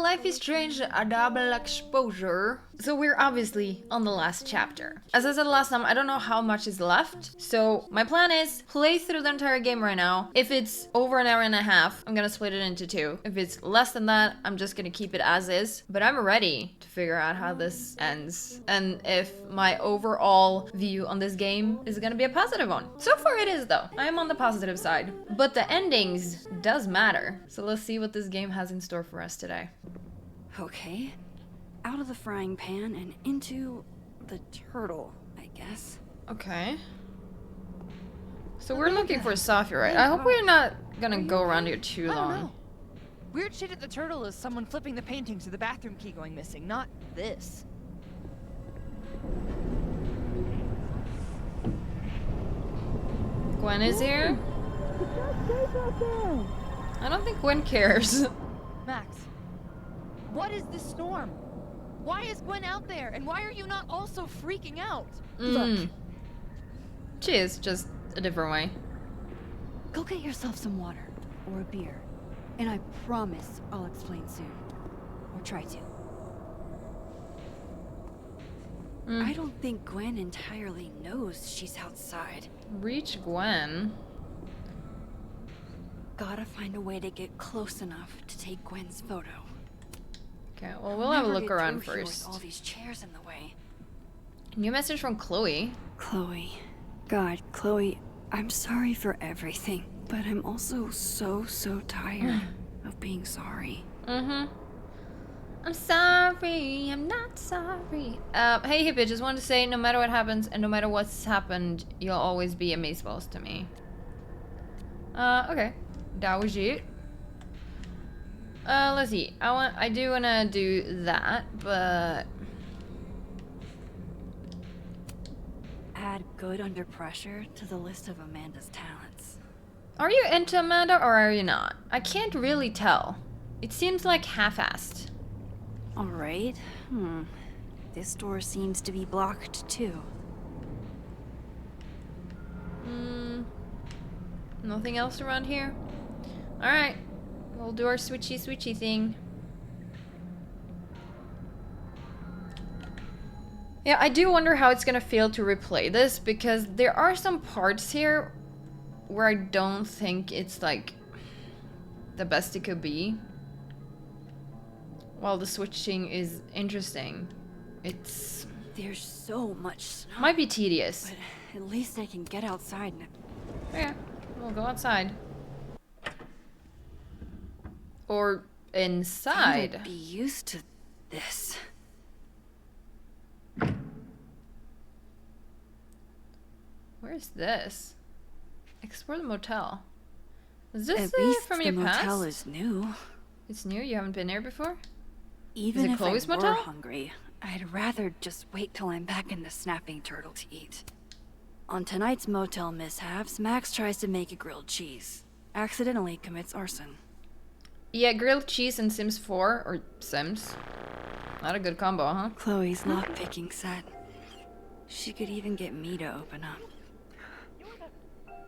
Life is Strange, a double exposure. So we're obviously on the last chapter. As I said last time, I don't know how much is left. So my plan is play through the entire game right now. If it's over an hour and a half, I'm gonna split it into two. If it's less than that, I'm just gonna keep it as is. But I'm ready to figure out how this ends. And if my overall view on this game is gonna be a positive one. So far it is though. I am on the positive side. But the endings does matter. So let's see what this game has in store for us today. Okay. Out of the frying pan and into the turtle, I guess. Okay. So we're looking for Safi, right? I hope we're not gonna go around here too I don't long. know. Weird shit at the turtle is someone flipping the paintings or the bathroom key going missing, not this. Gwen is here? I don't think Gwen cares. Max, what is this storm? Why is Gwen out there? And why are you not also freaking out? Look. She is, just a different way. Go get yourself some water or a beer. And I promise I'll explain soon. Or try to. I don't think Gwen entirely knows she's outside. Reach Gwen. Gotta find a way to get close enough to take Gwen's photo. Okay, well, we'll have a look around Through here with first. all these chairs in the way. New message from Chloe. Chloe. God, Chloe, I'm sorry for everything. But I'm also so tired of being sorry. I'm sorry, I'm not sorry. Hey Hippie, just wanted to say, no matter what happens and no matter what's happened, you'll always be amazeballs to me. Okay. That was it. Let's see. I do wanna do that, but Add good under pressure to the list of Amanda's talents. are you into Amanda or are you not? I can't really tell. It seems like half-assed. Alright. This door seems to be blocked too. Nothing else around here? Alright. We'll do our switchy thing. Yeah, I do wonder how it's gonna feel to replay this, because there are some parts here where I don't think it's like the best it could be. While the switching is interesting, it's There's so much snow. might be tedious. But at least I can get outside and Yeah, we'll go outside. Or inside. be used to this. Where's this? Explore the motel. Is this At least from the your motel past? is new. It's new? You haven't been there before? Even it if Chloe's I were motel? hungry, I'd rather just wait till I'm back in the snapping turtle to eat. On tonight's motel mishaps, Max tries to make a grilled cheese. Accidentally commits arson. Yeah, grilled cheese and Sims 4, or Sims. Not a good combo, huh? Chloe's lockpicking set. She could even get me to open up.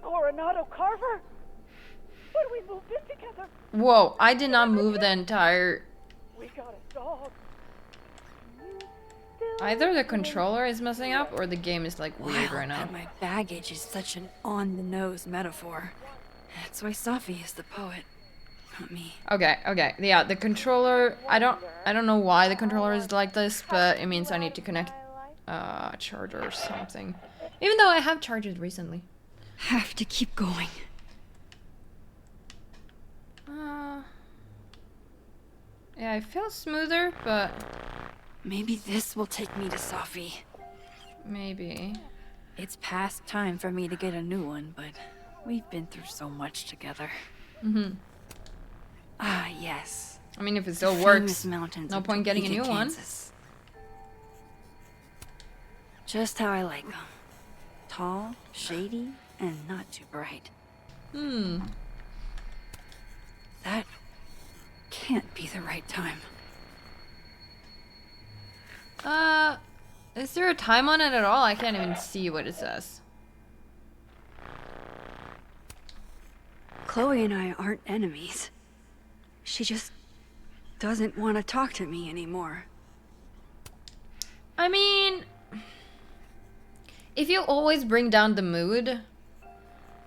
Coronado Carver? When we moved in together, Whoa, I did not move the entire... we got a dog. Either the controller is messing up, or the game is like weird Wow, right now. and my baggage is such an on-the-nose metaphor. That's why Safi is the poet, not me. Okay, yeah, the controller... I don't know why the controller is like this, but it means I need to connect a charger or something. Even though I have charged recently. Have to keep going. Yeah, it feels smoother, but Maybe this will take me to Safi. maybe. It's past time for me to get a new one, but we've been through so much together. Ah, yes. I mean, if it still Famous works, mountains no of point getting a Topeka, new one. Kansas. Just how I like them. Tall, shady, and not too bright. That can't be the right time. Is there a time on it at all? I can't even see what it says. Chloe and I aren't enemies. She just doesn't want to talk to me anymore. I mean, if you always bring down the mood,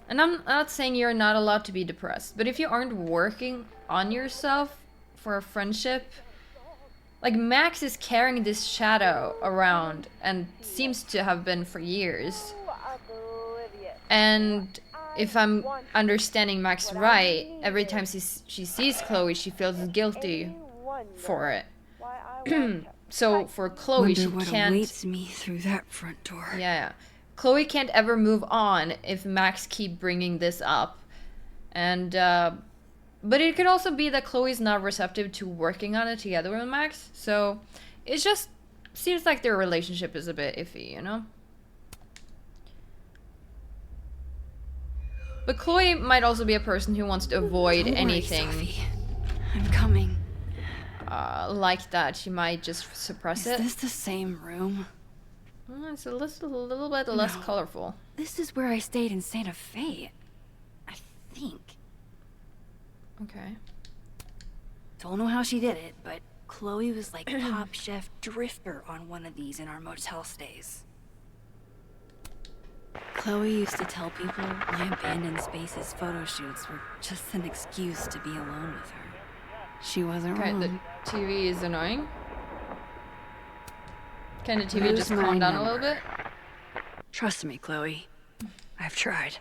and I'm not saying you're not allowed to be depressed, but if you aren't working on yourself for a friendship, like Max is carrying this shadow around and seems to have been for years. And if I'm understanding Max right, every time she sees Chloe, she feels guilty for it. So for Chloe, Wonder she what can't. awaits me through that front door. Yeah, Chloe can't ever move on if Max keep bringing this up, and but it could also be that Chloe's not receptive to working on it together with Max. So it just seems like their relationship is a bit iffy, you know. But Chloe might also be a person who wants to avoid Don't worry, anything Sophie. I'm coming. like that. She might just suppress it. Is this the same room? It's a little bit less No. colorful. This is where I stayed in Santa Fe. I think. Okay. Don't know how she did it, but Chloe was like Top Chef Drifter on one of these in our motel stays. Chloe used to tell people my abandoned spaces photo shoots were just an excuse to be alone with her. She wasn't Okay, wrong. the TV is annoying. Can the TV Where's just my calm down a little number? bit? Trust me, Chloe. I've tried.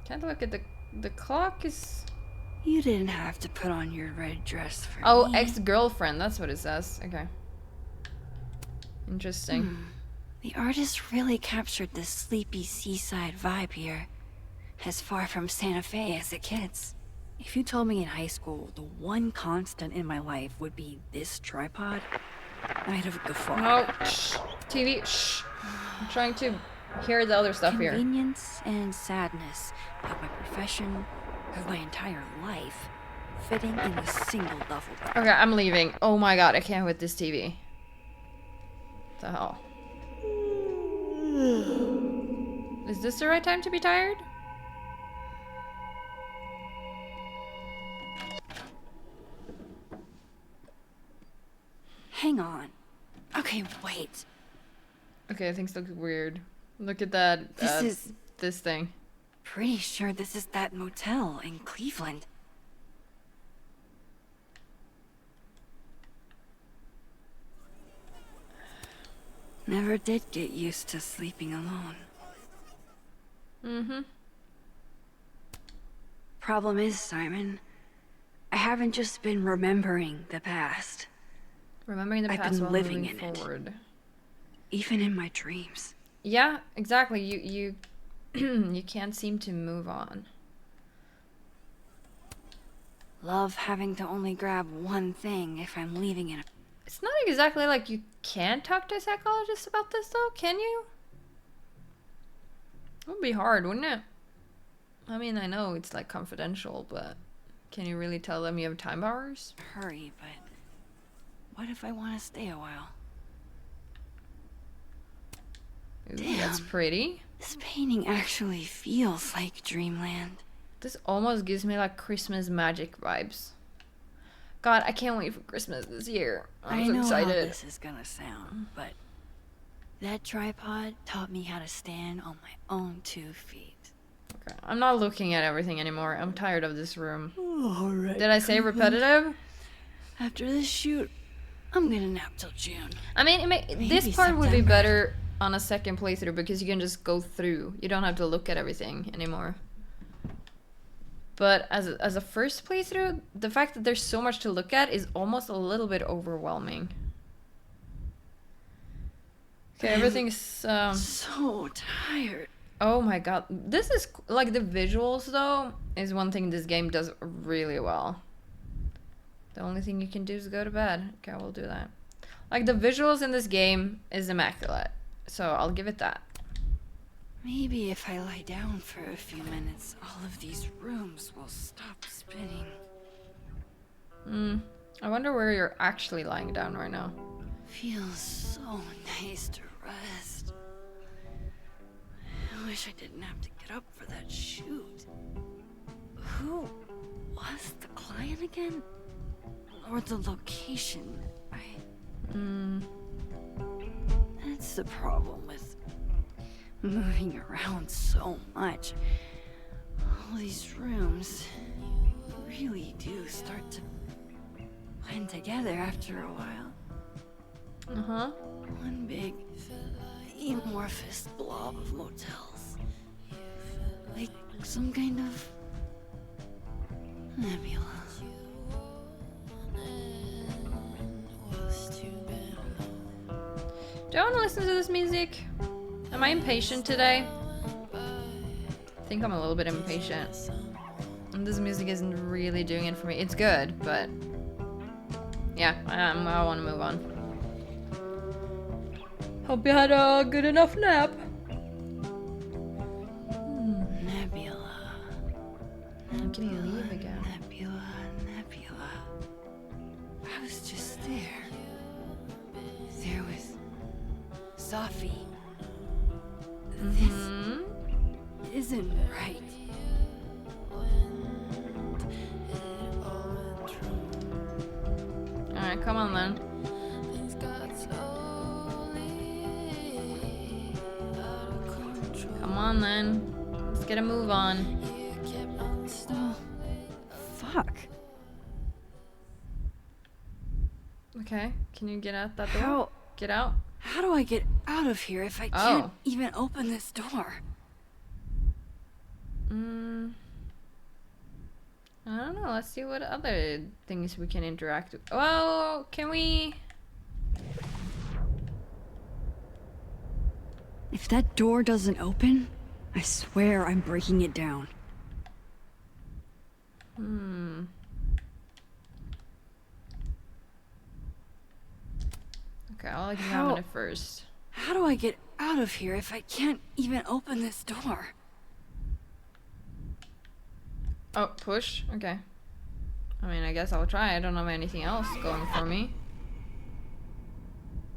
Can't look at the clock is. You didn't have to put on your red dress for Oh, me. ex-girlfriend. That's what it says. Okay. Interesting. The artist really captured this sleepy seaside vibe here. As far from Santa Fe as it gets. If you told me in high school the one constant in my life would be this tripod, I'd have guffawed. No, shh. TV, shh. I'm trying to hear the other stuff here. Convenience and sadness of my profession, of my entire life, fitting in a single duffel bag. Okay, I'm leaving. Oh my god, I can't with this TV. What the hell? Is this the right time to be tired? Hang on. Okay, wait. Okay, things look weird. Look at that. This is this thing. pretty sure this is that motel in Cleveland. Never did get used to sleeping alone. Mm-hmm. Problem is, Simon, I haven't just been remembering the past, Remembering the I've past been while living moving in it. forward. even in my dreams. Yeah, exactly. You you can't seem to move on. Love having to only grab one thing if I'm leaving in a... It's not exactly like you can talk to a psychologist about this, though, can you? It would be hard, wouldn't it? I mean, I know it's like confidential, but can you really tell them you have time powers? hurry, but what if I want to stay a while? Ooh, that's Damn. pretty. This painting actually feels like dreamland. This almost gives me like Christmas magic vibes. God, I can't wait for Christmas this year. I'm I so know excited. how this is gonna sound, but that tripod taught me how to stand on my own 2 feet. Okay, I'm not looking at everything anymore. I'm tired of this room. All right. Did I say repetitive? After this shoot, I'm gonna nap till June. I mean, this Maybe part would be September. better on a second playthrough because you can just go through. You don't have to look at everything anymore. But as a first playthrough, the fact that there's so much to look at is almost a little bit overwhelming. Okay, everything's So tired. oh my god. This is like the visuals though is one thing this game does really well. The only thing you can do is go to bed. Okay, we'll do that. Like the visuals in this game is immaculate. So I'll give it that. Maybe if I lie down for a few minutes, all of these rooms will stop spinning. I wonder where you're actually lying down right now. Feels so nice to rest. I wish I didn't have to get up for that shoot. Who was the client again? Or the location? That's the problem with moving around so much. All these rooms really do start to blend together after a while. Uh-huh. One big amorphous blob of motels. Like some kind of nebula. Do I want to listen to this music? Am I impatient today? I think I'm a little bit impatient. And this music isn't really doing it for me. It's good, but yeah, I want to move on. Hope you had a good enough nap. Nebula. I can leave again. Nebula. I was just there. There was Sophie. This isn't right. Alright, come on then. Come on then. Let's get a move on. Oh, fuck. Okay, can you get out that door? How Get out? how do I get out of here if I can't even open this door? I don't know. Let's see what other things we can interact with. Oh, can we? If that door doesn't open, I swear I'm breaking it down. Okay, I'll examine it first. How do I get out of here if I can't even open this door? Oh, push? Okay. I mean, I guess I'll try. I don't have anything else going for me.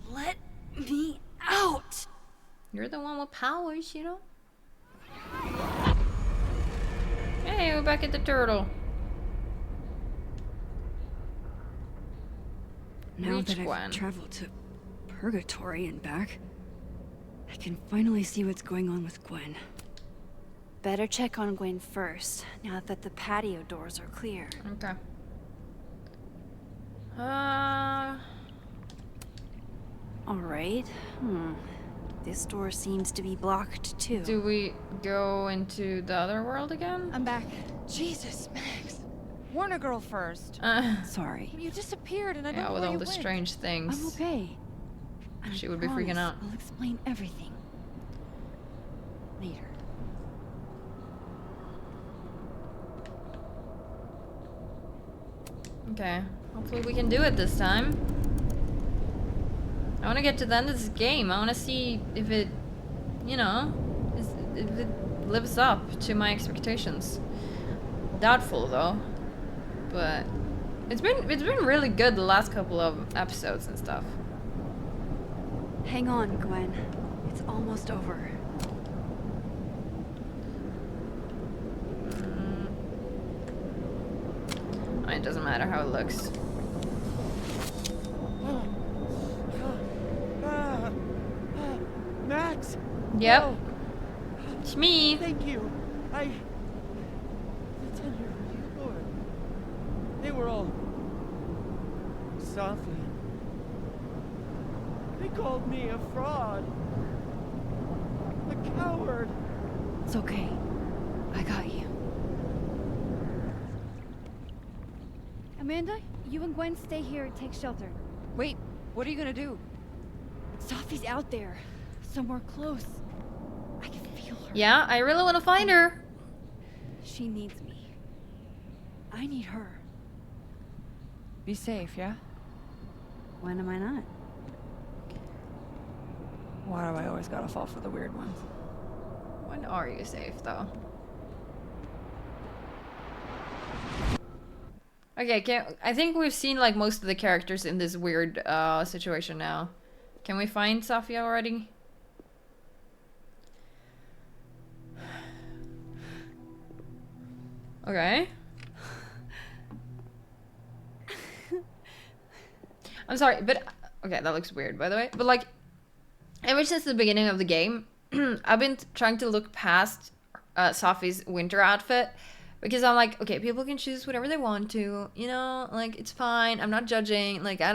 Let me out! You're the one with powers, you know? Hey, we're back at the turtle. Now Reach that Gwen. I've traveled to Purgatory and back, I can finally see what's going on with Gwen. Better check on Gwen first, now that the patio doors are clear. Okay. Alright. This door seems to be blocked too. Do we go into the other world again? I'm back. Jesus, Max. Warner girl first. Sorry. You disappeared and I don't Yeah, know with where all you the went. strange things. I'm okay. And She I would be freaking promise out. I'll explain everything. Later. Okay. Hopefully we can do it this time. I want to get to the end of this game. I want to see if it, you know, if it lives up to my expectations. Doubtful though. But it's been really good the last couple of episodes and stuff. Hang on, Gwen. It's almost over. I mean, it doesn't matter how it looks. Max! Yep. Oh, It's me. thank you. It's on your report. They were all softly. They called me a fraud. A coward. It's okay. I got you. Amanda, you and Gwen stay here and take shelter. Wait, what are you gonna do? Sophie's out there, somewhere close. I can feel her. Yeah, I really want to find her. She needs me. I need her. Be safe, yeah? When am I not? Why do I always gotta fall for the weird ones? When are you safe though? Okay, I think we've seen like most of the characters in this weird situation now. Can we find Sophia already? Okay. I'm sorry, but okay, that looks weird by the way. But like, ever since the beginning of the game, I've been trying to look past Sophie's winter outfit because I'm like, okay, people can choose whatever they want to, you know, like it's fine. I'm not judging. Like I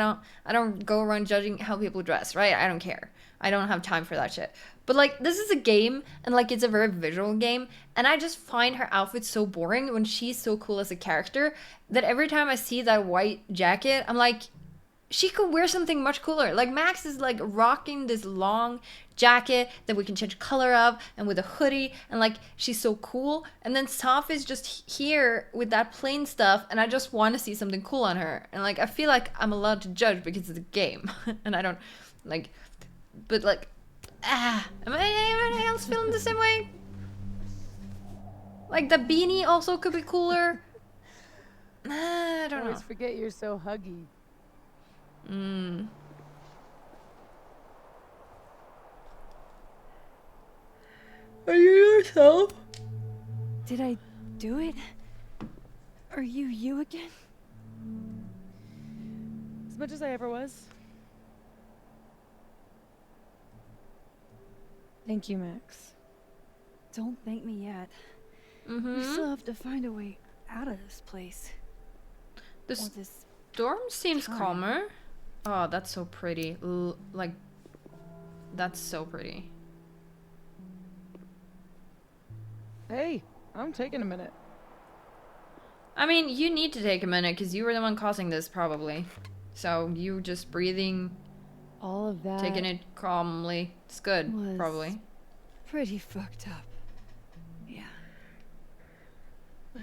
don't go around judging how people dress, right? I don't care. I don't have time for that shit. But like this is a game and like it's a very visual game and I just find her outfit so boring when she's so cool as a character that every time I see that white jacket, I'm like, she could wear something much cooler. Like Max is like rocking this long jacket that we can change color of and with a hoodie and like she's so cool. And then Sophie's just here with that plain stuff and I just want to see something cool on her. And like I feel like I'm allowed to judge because it's a game and I don't like, but like, am anyone else feeling the same way? Like the beanie also could be cooler. I don't know. Always forget you're so huggy. Are you yourself? Did I do it? Are you you again? As much as I ever was. Thank you, Max. Don't thank me yet. We Mm-hmm. still have to find a way out of this place. The Or this storm seems time. calmer. Oh, that's so pretty. Like, that's so pretty. Hey, I'm taking a minute. I mean, you need to take a minute because you were the one causing this, probably. So you just breathing, All of that. taking it calmly. It's good, Was- probably. pretty fucked up. Yeah.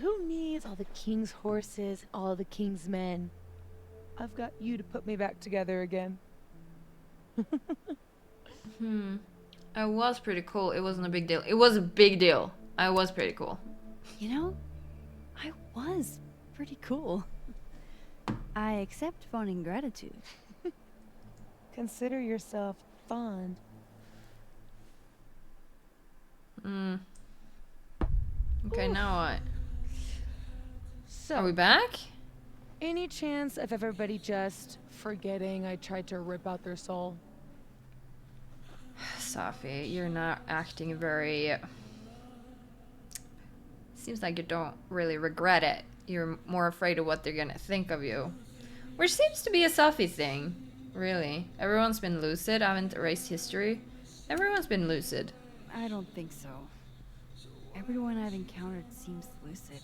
Who needs all the king's horses, all the king's men? I've got you to put me back together again. I was pretty cool. It wasn't a big deal. It was a big deal. I was pretty cool. You know, I was pretty cool. I accept fun and gratitude. Consider yourself fond. Okay, now what? So, Are we back? any chance of everybody just forgetting I tried to rip out their soul? Safi, you're not acting very... Seems like you don't really regret it. You're more afraid of what they're gonna think of you. Which seems to be a Safi thing, really. Everyone's been lucid. I haven't erased history. Everyone's been lucid. I don't think so. Everyone I've encountered seems lucid.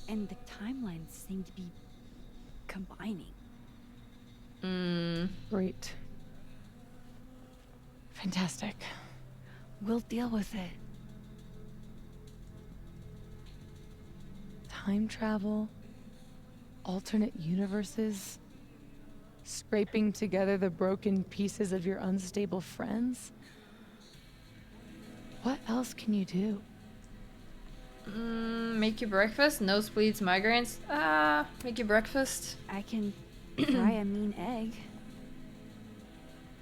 And the timelines seem to be combining. Great. Fantastic. We'll deal with it. Time travel, alternate universes, scraping together the broken pieces of your unstable friends. What else can you do? Make you breakfast? Nosebleeds, migraines? Make you breakfast? I can try a mean egg.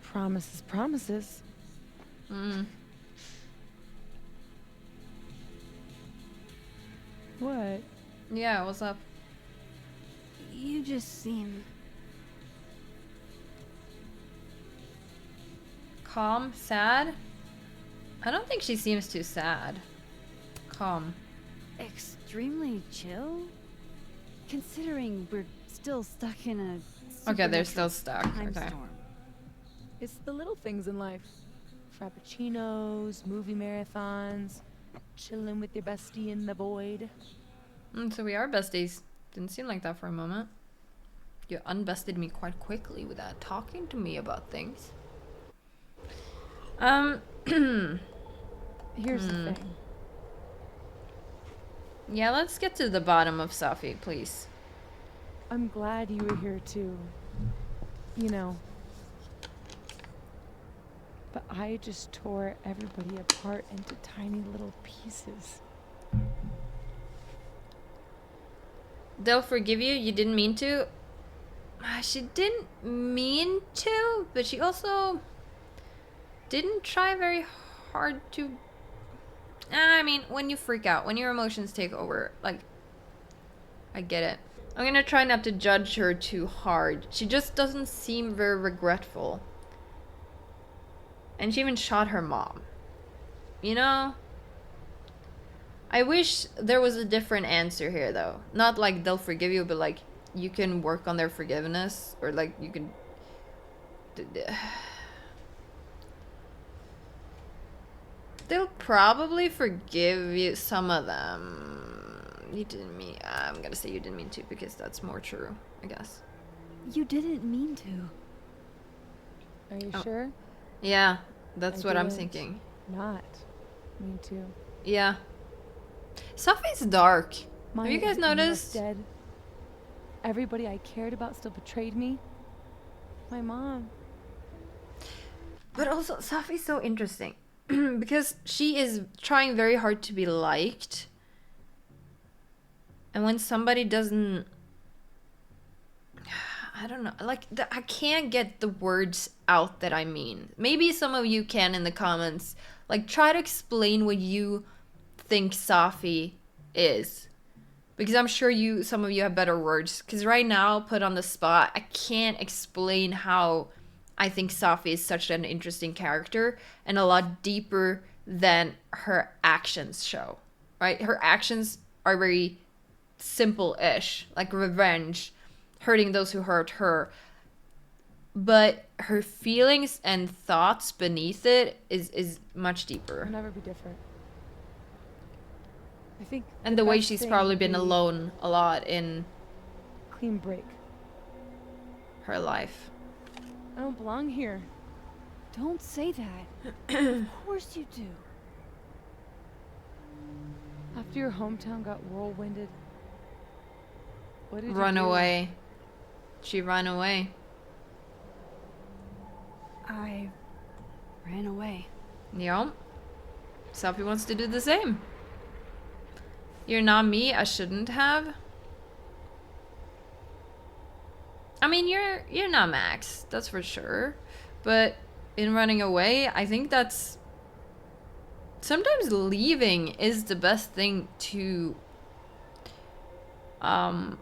Promises, promises. What? Yeah, what's up? You just seem Calm? Sad? I don't think she seems too sad. Calm. extremely chill. Considering we're still stuck in a Okay, they're supernatural still stuck. time Okay. storm. It's the little things in life. Frappuccinos, movie marathons, chilling with your bestie in the void. So we are besties. Didn't seem like that for a moment. You unbested me quite quickly without talking to me about things. Here's the thing. Yeah, let's get to the bottom of Safi, please. I'm glad you were here too. You know. But I just tore everybody apart into tiny little pieces. They'll forgive you. You didn't mean to. She didn't mean to, but she also didn't try very hard to. I mean, when you freak out, when your emotions take over, like, I get it. I'm gonna try not to judge her too hard. She just doesn't seem very regretful. And she even shot her mom. You know? I wish there was a different answer here, though. Not like they'll forgive you, but like you can work on their forgiveness. Or like you can... They'll probably forgive you, some of them. You didn't mean... I'm gonna say you didn't mean to, because that's more true, I guess. You didn't mean to. Are you Oh. sure? Yeah, that's I what I'm didn't. thinking. Not. Me too. Yeah. Sophie's dark. Maya you guys is almost noticed? Dead. Everybody I cared about still betrayed me. My mom. But also, Sophie's so interesting. Because she is trying very hard to be liked. And when somebody doesn't... I don't know. Like, I can't get the words out that I mean. Maybe some of you can in the comments. Like, try to explain what you think Sophie is. Because I'm sure some of you have better words. Because right now, put on the spot, I can't explain how I think Sophie is such an interesting character and a lot deeper than her actions show. Right? Her actions are very simple-ish, like revenge, hurting those who hurt her. But her feelings and thoughts beneath it is much deeper. I'll never be different. I think. And the way best she's thing probably would been be alone a lot in Clean break. her life. I don't belong here. Don't say that. Of course you do. After your hometown got whirlwinded, what did Run you do? away. She ran away. I ran away. Yep. Sophie wants to do the same. You're not me, I shouldn't have. I mean, you're not Max, that's for sure. But in running away, I think that's... Sometimes leaving is the best thing to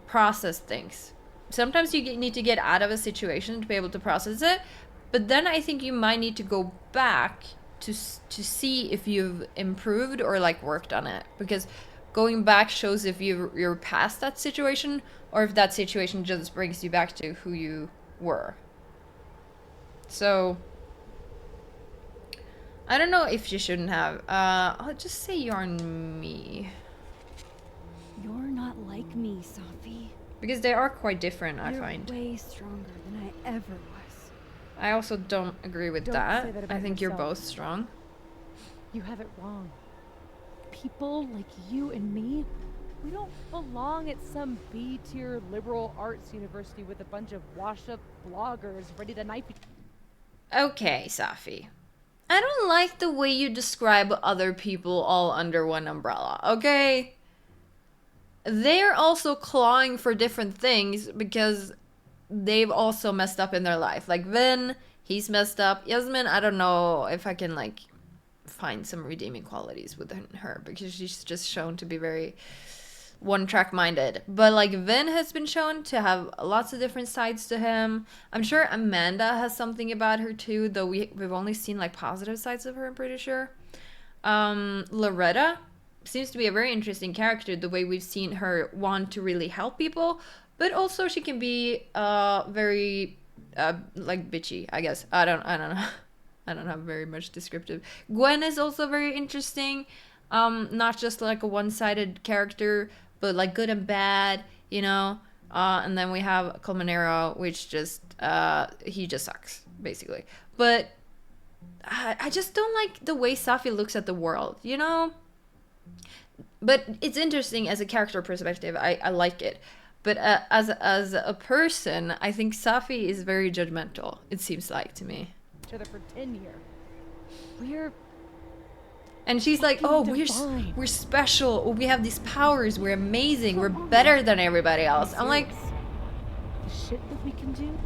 process things. Sometimes you need to get out of a situation to be able to process it. But then I think you might need to go back to see if you've improved or like worked on it. Because going back shows if you're past that situation or if that situation just brings you back to who you were. So... I don't know if you shouldn't have. I'll just say you're me. You're not like me, Sophie. Because they are quite different, I You're find. way stronger than I ever was. I also don't agree with Don't that. say that I about think you're yourself. both strong. You have it wrong. People like you and me, we don't belong at some B-tier liberal arts university with a bunch of washed-up bloggers ready to knife each. Okay, Safi. I don't like the way you describe other people all under one umbrella, okay? They're also clawing for different things because they've also messed up in their life. Like Vin, he's messed up. Yasmin, I don't know if I can like find some redeeming qualities within her because she's just shown to be very one-track minded. But like Vin has been shown to have lots of different sides to him. I'm sure Amanda has something about her too, though we've only seen like positive sides of her, I'm pretty sure. Loretta seems to be a very interesting character, the way we've seen her want to really help people, but also she can be very like bitchy, I guess. I don't know. I don't have very much descriptive. Gwen is also very interesting. Not just like a one-sided character, but like good and bad, you know. And then we have Colmenero, which just he just sucks basically. But I just don't like the way Safi looks at the world, you know. But it's interesting as a character perspective. I like it. But as a person, I think Safi is very judgmental. It seems like to me. Each other for 10 years. We're And she's like, fucking oh, divine. we're special. We have these powers. We're amazing. We're better than everybody else. I'm like, serious. The shit that we can do,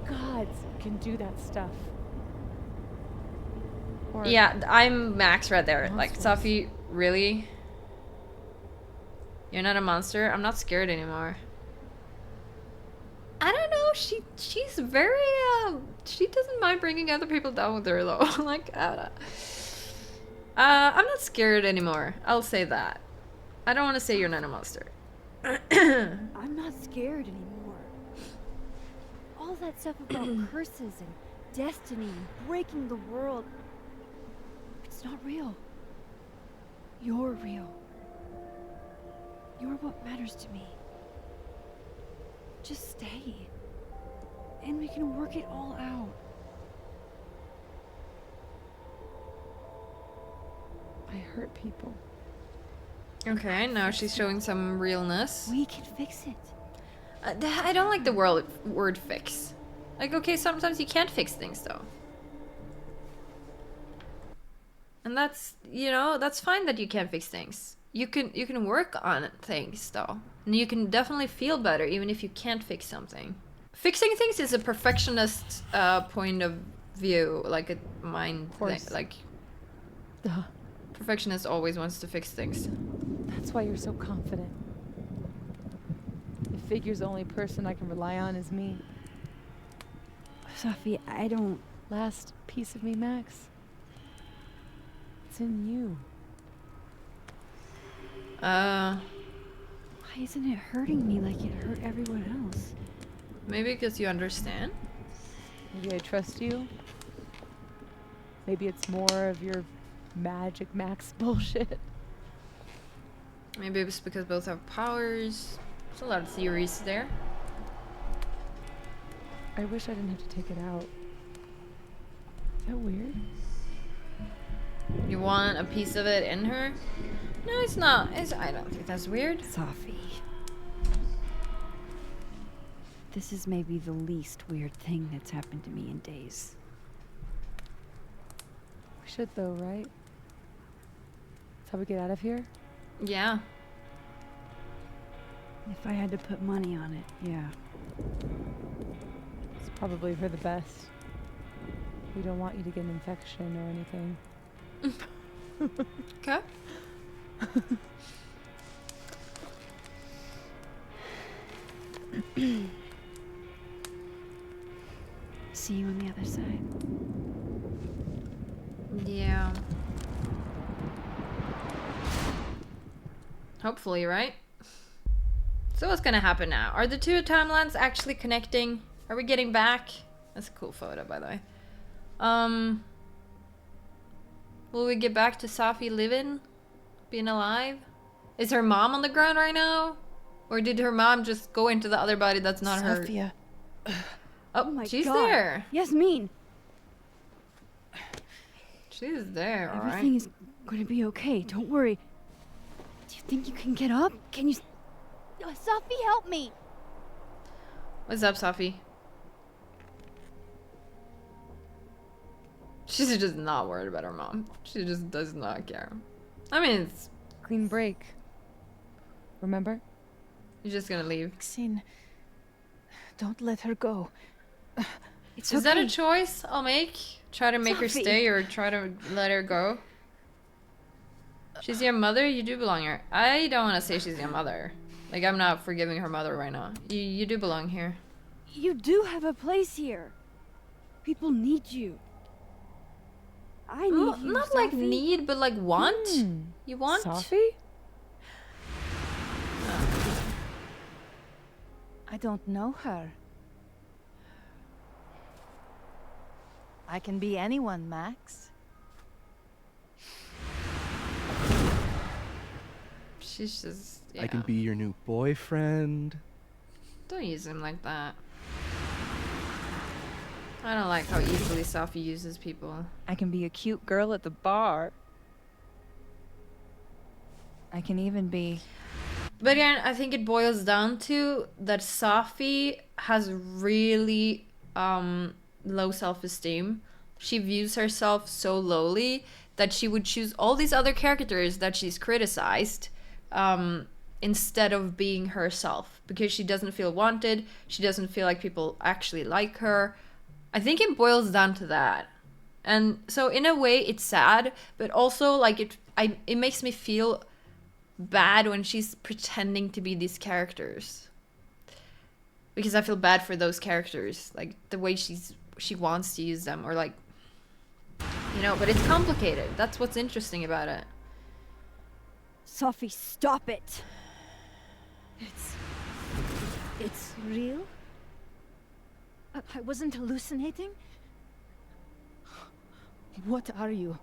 gods can do that stuff. Or yeah, I'm Max right there. Like, Monsters. Safi, really? You're not a monster? I'm not scared anymore. she's very she doesn't mind bringing other people down with her though. Like I'm not scared anymore. I'll say that. I don't want to say you're not a monster. I'm not scared anymore. All that stuff about curses and destiny and breaking the world, it's not real. You're real. You're what matters to me. Just stay. And we can work it all out. I hurt people. Okay, now she's showing some realness. We can fix it. I don't like the word fix. Like, okay, sometimes you can't fix things though. And that's, you know, that's fine that you can't fix things. You can work on things though. And you can definitely feel better even if you can't fix something. Fixing things is a perfectionist point of view, like a mind thing. Like, Duh. perfectionist always wants to fix things. That's why you're so confident. It figures the only person I can rely on is me. Sophie, I don't... Last piece of me, Max. It's in you. Why isn't it hurting me like it hurt everyone else? Maybe because you understand. Maybe I trust you. Maybe it's more of your magic Max bullshit. Maybe it's because both have powers. There's a lot of theories there. I wish I didn't have to take it out. Is that weird? You want a piece of it in her? No, it's not. I don't think that's weird. Sophie. This is maybe the least weird thing that's happened to me in days. We should though, right? That's how we get out of here? Yeah. If I had to put money on it, yeah. It's probably for the best. We don't want you to get an infection or anything. Okay. See you on the other side. Yeah. Hopefully, right? So what's gonna happen now? Are the two timelines actually connecting? Are we getting back? That's a cool photo, by the way. Will we get back to Sophie living? Being alive? Is her mom on the ground right now? Or did her mom just go into the other body that's not her? Sophia. Oh, my she's God. there. Yasmin! She's there, alright. Everything is gonna be okay. Don't worry. Do you think you can get up? Can you... Sophie, help me! What's up, Sophie? She's just not worried about her mom. She just does not care. I mean, it's... Clean break. Remember? You're just gonna leave. Maxine, don't let her go. It's Is that a okay. choice I'll make? Try to make her Sophie. stay or try to let her go? She's your mother? You do belong here. I don't want to say she's your mother. Like, I'm not forgiving her mother right now. You do belong here. You do have a place here. People need you. I need Well, you, not like Sophie. need, but like want? You want? Sophie? I don't know her. I can be anyone, Max. She's just... Yeah. I can be your new boyfriend. Don't use him like that. I don't like how easily Sophie uses people. I can be a cute girl at the bar. I can even be... But again, I think it boils down to that Sophie has really low self-esteem. She views herself so lowly that she would choose all these other characters that she's criticized instead of being herself, because she doesn't feel wanted. She doesn't feel like people actually like her. I think it boils down to that. And so in a way it's sad, but also like it makes me feel bad when she's pretending to be these characters. because I feel bad for those characters, like the way she wants to use them, or like, you know, but it's complicated. That's what's interesting about it. Sophie, stop it. It's real? I wasn't hallucinating? What are you?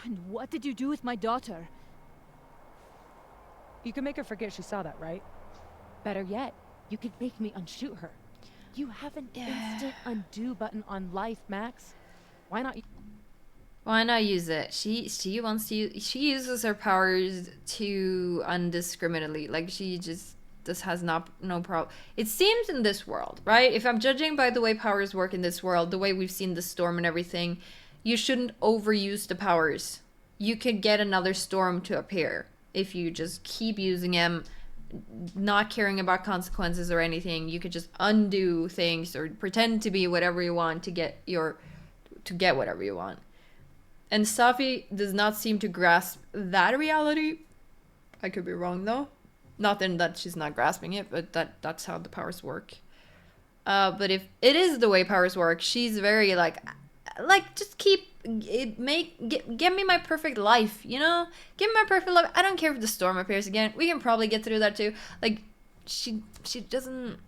And what did you do with my daughter? You can make her forget she saw that, right? Better yet, you could make me unshoot her. You have an instant undo button on life, Max. Why not? Why not use it? She wants to she uses her powers too undiscriminately. Like she just has no problem. It seems in this world, right? If I'm judging by the way powers work in this world, the way we've seen the storm and everything, you shouldn't overuse the powers. You could get another storm to appear if you just keep using them, not caring about consequences or anything. You could just undo things or pretend to be whatever you want to get whatever you want. And Sophie does not seem to grasp that reality. I could be wrong though. Not in that she's not grasping it, but that's how the powers work. But if it is the way powers work, she's very like just keep it, give me my perfect life, you know? Give me my perfect life. I don't care if the storm appears again. We can probably get through that too. Like she doesn't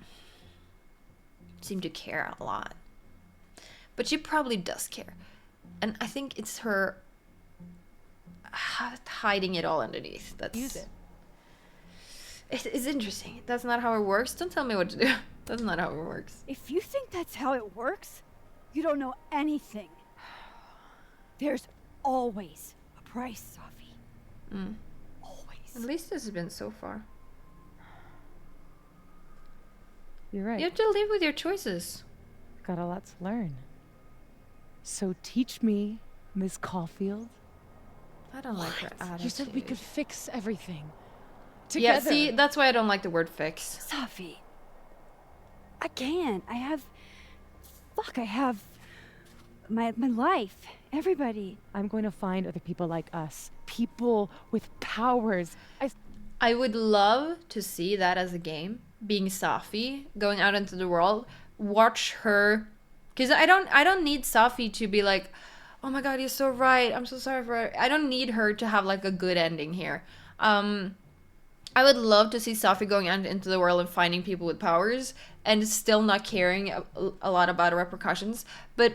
seem to care a lot. But she probably does care. And I think it's her hiding it all underneath. That's Use it. It's interesting. That's not how it works. Don't tell me what to do. That's not how it works. If you think that's how it works, you don't know anything. There's always a price, Sophie. Always. At least this has been so far. You're right. You have to live with your choices. Got a lot to learn. So teach me, Miss Caulfield. I don't like her attitude. You said we could fix everything. Yeah, Together. see, that's why I don't like the word fix. Sophie. I can't. I have my life. Everybody. I'm going to find other people like us. People with powers. I would love to see that as a game. Being Sophie, going out into the world, watch her. Because I don't need Sophie to be like, oh my god, you're so right. I'm so sorry for her. I don't need her to have like a good ending here. I would love to see Sophie going out into the world and finding people with powers and still not caring a lot about the repercussions, but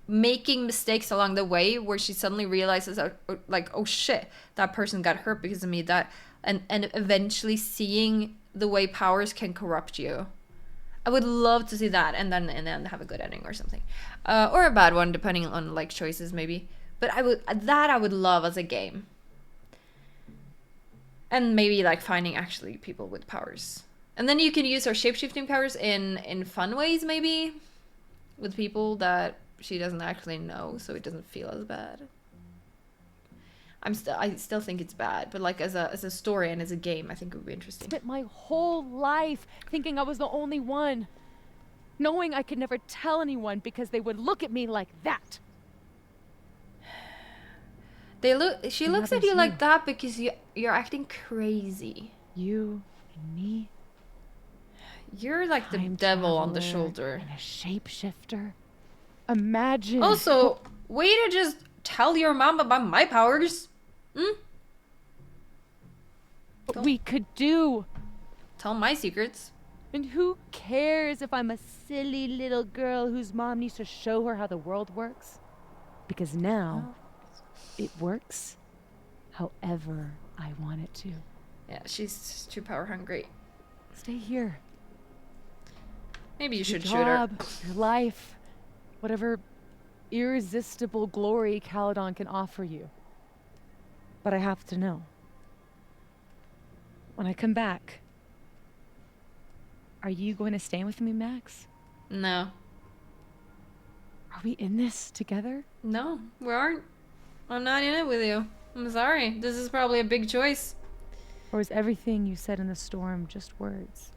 making mistakes along the way where she suddenly realizes like, oh shit, that person got hurt because of me, and eventually seeing the way powers can corrupt you. I would love to see that and then have a good ending or something. Or a bad one depending on like choices maybe. But I would love as a game. And maybe like finding actually people with powers. And then you can use her shapeshifting powers in fun ways maybe. With people that she doesn't actually know, so it doesn't feel as bad. I still think it's bad, but like as a story and as a game, I think it would be interesting. Spent my whole life thinking I was the only one. Knowing I could never tell anyone because they would look at me like that. She looks at you like that because you're acting crazy. You and me. You're like the devil on the shoulder. And a shapeshifter. Imagine. Also, way to just tell your mom about my powers. What we could do. Tell my secrets. And who cares if I'm a silly little girl whose mom needs to show her how the world works? Because now, it works however I want it to. Yeah, she's too power hungry. Stay here. Maybe you should Your shoot her. job, your life, whatever irresistible glory Caledon can offer you. But I have to know. When I come back, are you going to stay with me, Max? No. Are we in this together? No, we aren't. I'm not in it with you. I'm sorry. This is probably a big choice. Or is everything you said in the storm just words?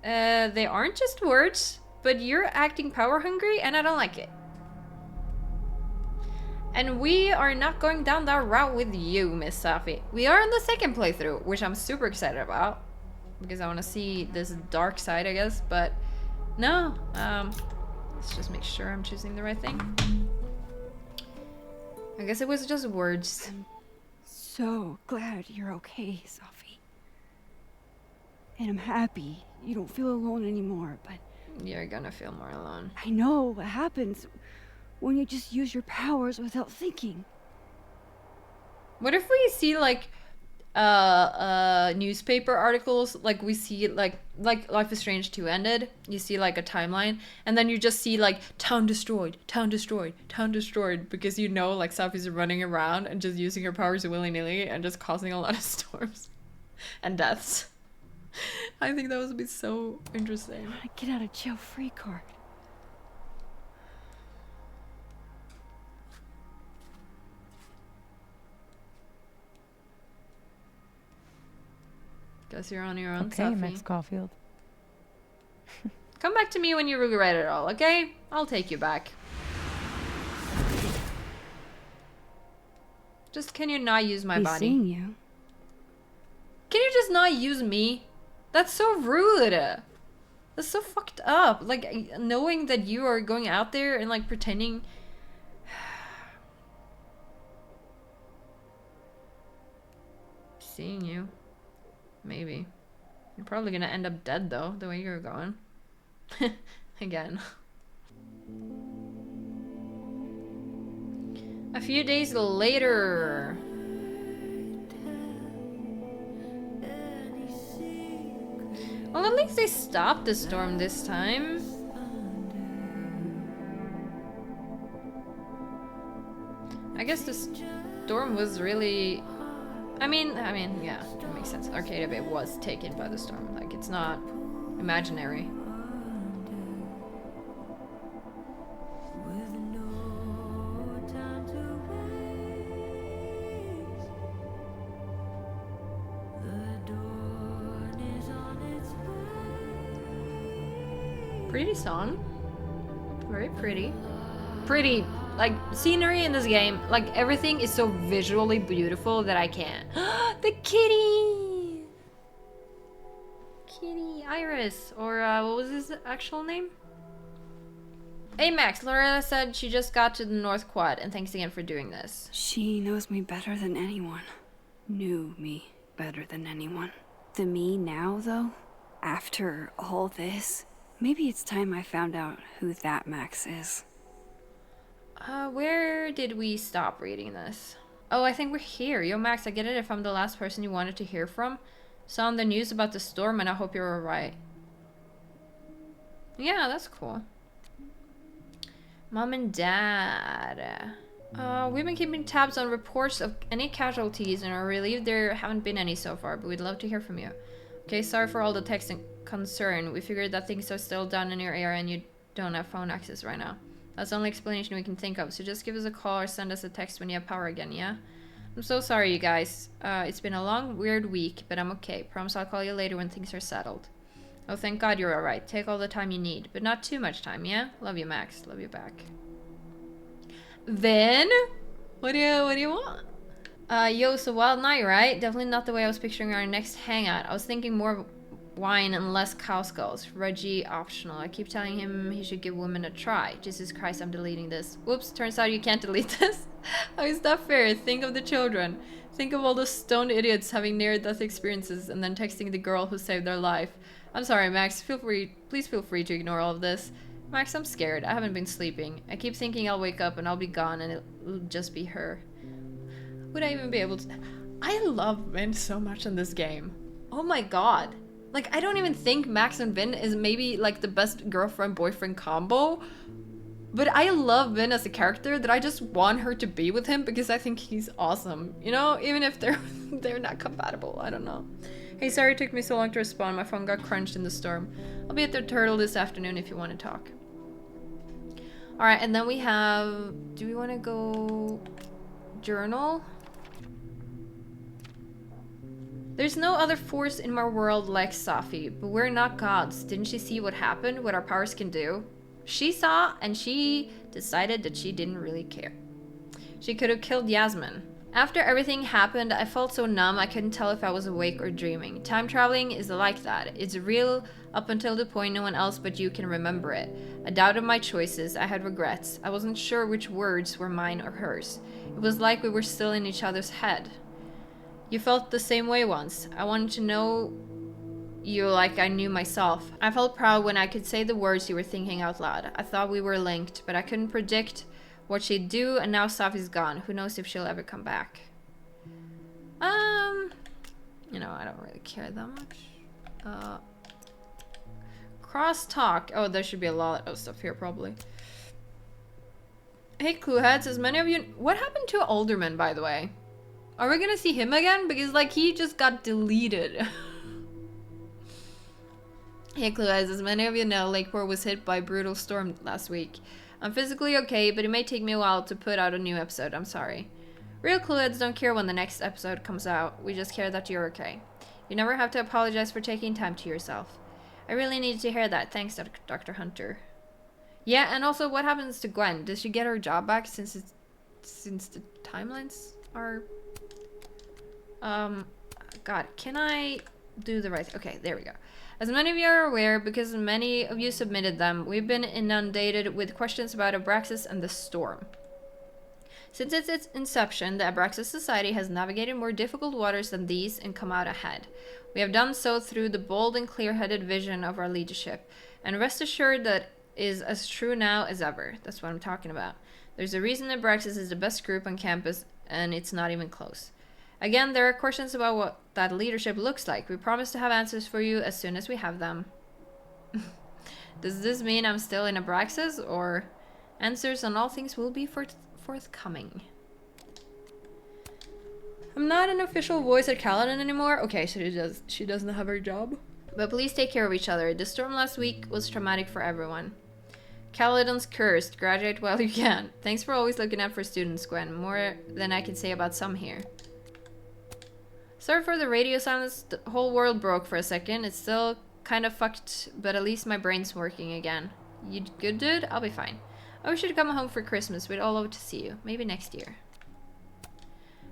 They aren't just words, but you're acting power hungry and I don't like it. And we are not going down that route with you, Miss Sophie. We are in the second playthrough, which I'm super excited about. because I want to see this dark side, I guess, but no. Let's just make sure I'm choosing the right thing. I guess it was just words. So glad you're okay, Sophie. And I'm happy you don't feel alone anymore, but You're gonna feel more alone. I know what happens when you just use your powers without thinking. What if we see like newspaper articles, like we see like Life is Strange 2 ended, you see like a timeline, and then you just see like town destroyed, town destroyed, town destroyed, because you know like Sophie's running around and just using her powers willy-nilly and just causing a lot of storms and deaths. I think that would be so interesting. I want to get out of jail free card. Guess you're on your own, Okay, Sophie. Max Caulfield. Come back to me when you regret it all, okay? I'll take you back. Just can you not use my Be body? seeing you. Can you just not use me? That's so rude. That's so fucked up. Like, knowing that you are going out there and like pretending. Seeing you. Maybe. You're probably gonna end up dead though, the way you're going. Again. A few days later. Well, at least they stopped the storm this time. I guess the storm was really... I mean, yeah, that makes sense. Arcadia Bay was taken by the storm. Like, it's not imaginary. Pretty song. Very pretty. Pretty. Like, scenery in this game, like, everything is so visually beautiful that I can't. The kitty! Kitty Iris. Or, what was his actual name? Hey, Max. Loretta said she just got to the North Quad, and thanks again for doing this. She knows me better than anyone. Knew me better than anyone. The me now, though, after all this, maybe it's time I found out who that Max is. Where did we stop reading this? Oh, I think we're here. Yo, Max, I get it if I'm the last person you wanted to hear from. Saw on the news about the storm and I hope you're alright. Yeah, that's cool. Mom and Dad. We've been keeping tabs on reports of any casualties and are relieved there haven't been any so far, but we'd love to hear from you. Okay, sorry for all the text and concern. We figured that things are still down in your area and you don't have phone access right now. That's the only explanation we can think of, so just give us a call or send us a text when you have power again, yeah? I'm so sorry, you guys. It's been a long, weird week, but I'm okay. Promise I'll call you later when things are settled. Oh, thank God you're alright. Take all the time you need, but not too much time, yeah? Love you, Max. Love you back. Then, what do you want? Yo, so wild night, right? Definitely not the way I was picturing our next hangout. I was thinking more wine and less cow skulls. Reggie optional. I keep telling him he should give women a try. Jesus Christ, I'm deleting this. Whoops, turns out you can't delete this. How is that fair? Think of the children. Think of all those stoned idiots having near-death experiences and then texting the girl who saved their life. I'm sorry, Max. Please feel free to ignore all of this. Max, I'm scared. I haven't been sleeping. I keep thinking I'll wake up and I'll be gone and it'll just be her. Would I even be able to... I love Vin so much in this game. Oh my god. Like, I don't even think Max and Vin is maybe, like, the best girlfriend-boyfriend combo. But I love Vin as a character that I just want her to be with him because I think he's awesome. You know? Even if they're not compatible. I don't know. Hey, sorry it took me so long to respond. My phone got crunched in the storm. I'll be at the Turtle this afternoon if you want to talk. Alright, and then we have... Do we want to go... Journal? There's no other force in my world like Sophie, but we're not gods. Didn't she see what happened, what our powers can do? She saw, and she decided that she didn't really care. She could have killed Yasmin. After everything happened, I felt so numb I couldn't tell if I was awake or dreaming. Time traveling is like that. It's real up until the point no one else but you can remember it. I doubted my choices. I had regrets. I wasn't sure which words were mine or hers. It was like we were still in each other's head. You felt the same way once. I wanted to know you like I knew myself. I felt proud when I could say the words you were thinking out loud. I thought we were linked, but I couldn't predict what she'd do, and now Safi's gone. Who knows if she'll ever come back? You know, I don't really care that much. Crosstalk. Oh, there should be a lot of stuff here, probably. Hey, Clueheads, as many of you... What happened to Alderman, by the way? Are we gonna see him again? Because, like, he just got deleted. Hey, Clueheads, as many of you know, Lakeport was hit by a brutal storm last week. I'm physically okay, but it may take me a while to put out a new episode. I'm sorry. Real Clueheads don't care when the next episode comes out. We just care that you're okay. You never have to apologize for taking time to yourself. I really needed to hear that. Thanks, Dr. Hunter. Yeah, and also, what happens to Gwen? Does she get her job back since the timelines are... God, can I do the right... Okay, there we go. As many of you are aware, because many of you submitted them, we've been inundated with questions about Abraxas and the storm. Since its inception, the Abraxas Society has navigated more difficult waters than these and come out ahead. We have done so through the bold and clear-headed vision of our leadership, and rest assured that is as true now as ever. That's what I'm talking about. There's a reason Abraxas is the best group on campus, and it's not even close. Again, there are questions about what that leadership looks like. We promise to have answers for you as soon as we have them. Does this mean I'm still in Abraxas, or answers on all things will be forthcoming? I'm not an official voice at Kaladin anymore. Okay, so she doesn't have her job. But please take care of each other. The storm last week was traumatic for everyone. Kaladin's cursed. Graduate while you can. Thanks for always looking out for students, Gwen. More than I can say about some here. Sorry for the radio silence. The whole world broke for a second. It's still kind of fucked, but at least my brain's working again. You good, dude? I'll be fine. I wish you'd come home for Christmas. We'd all love to see you. Maybe next year.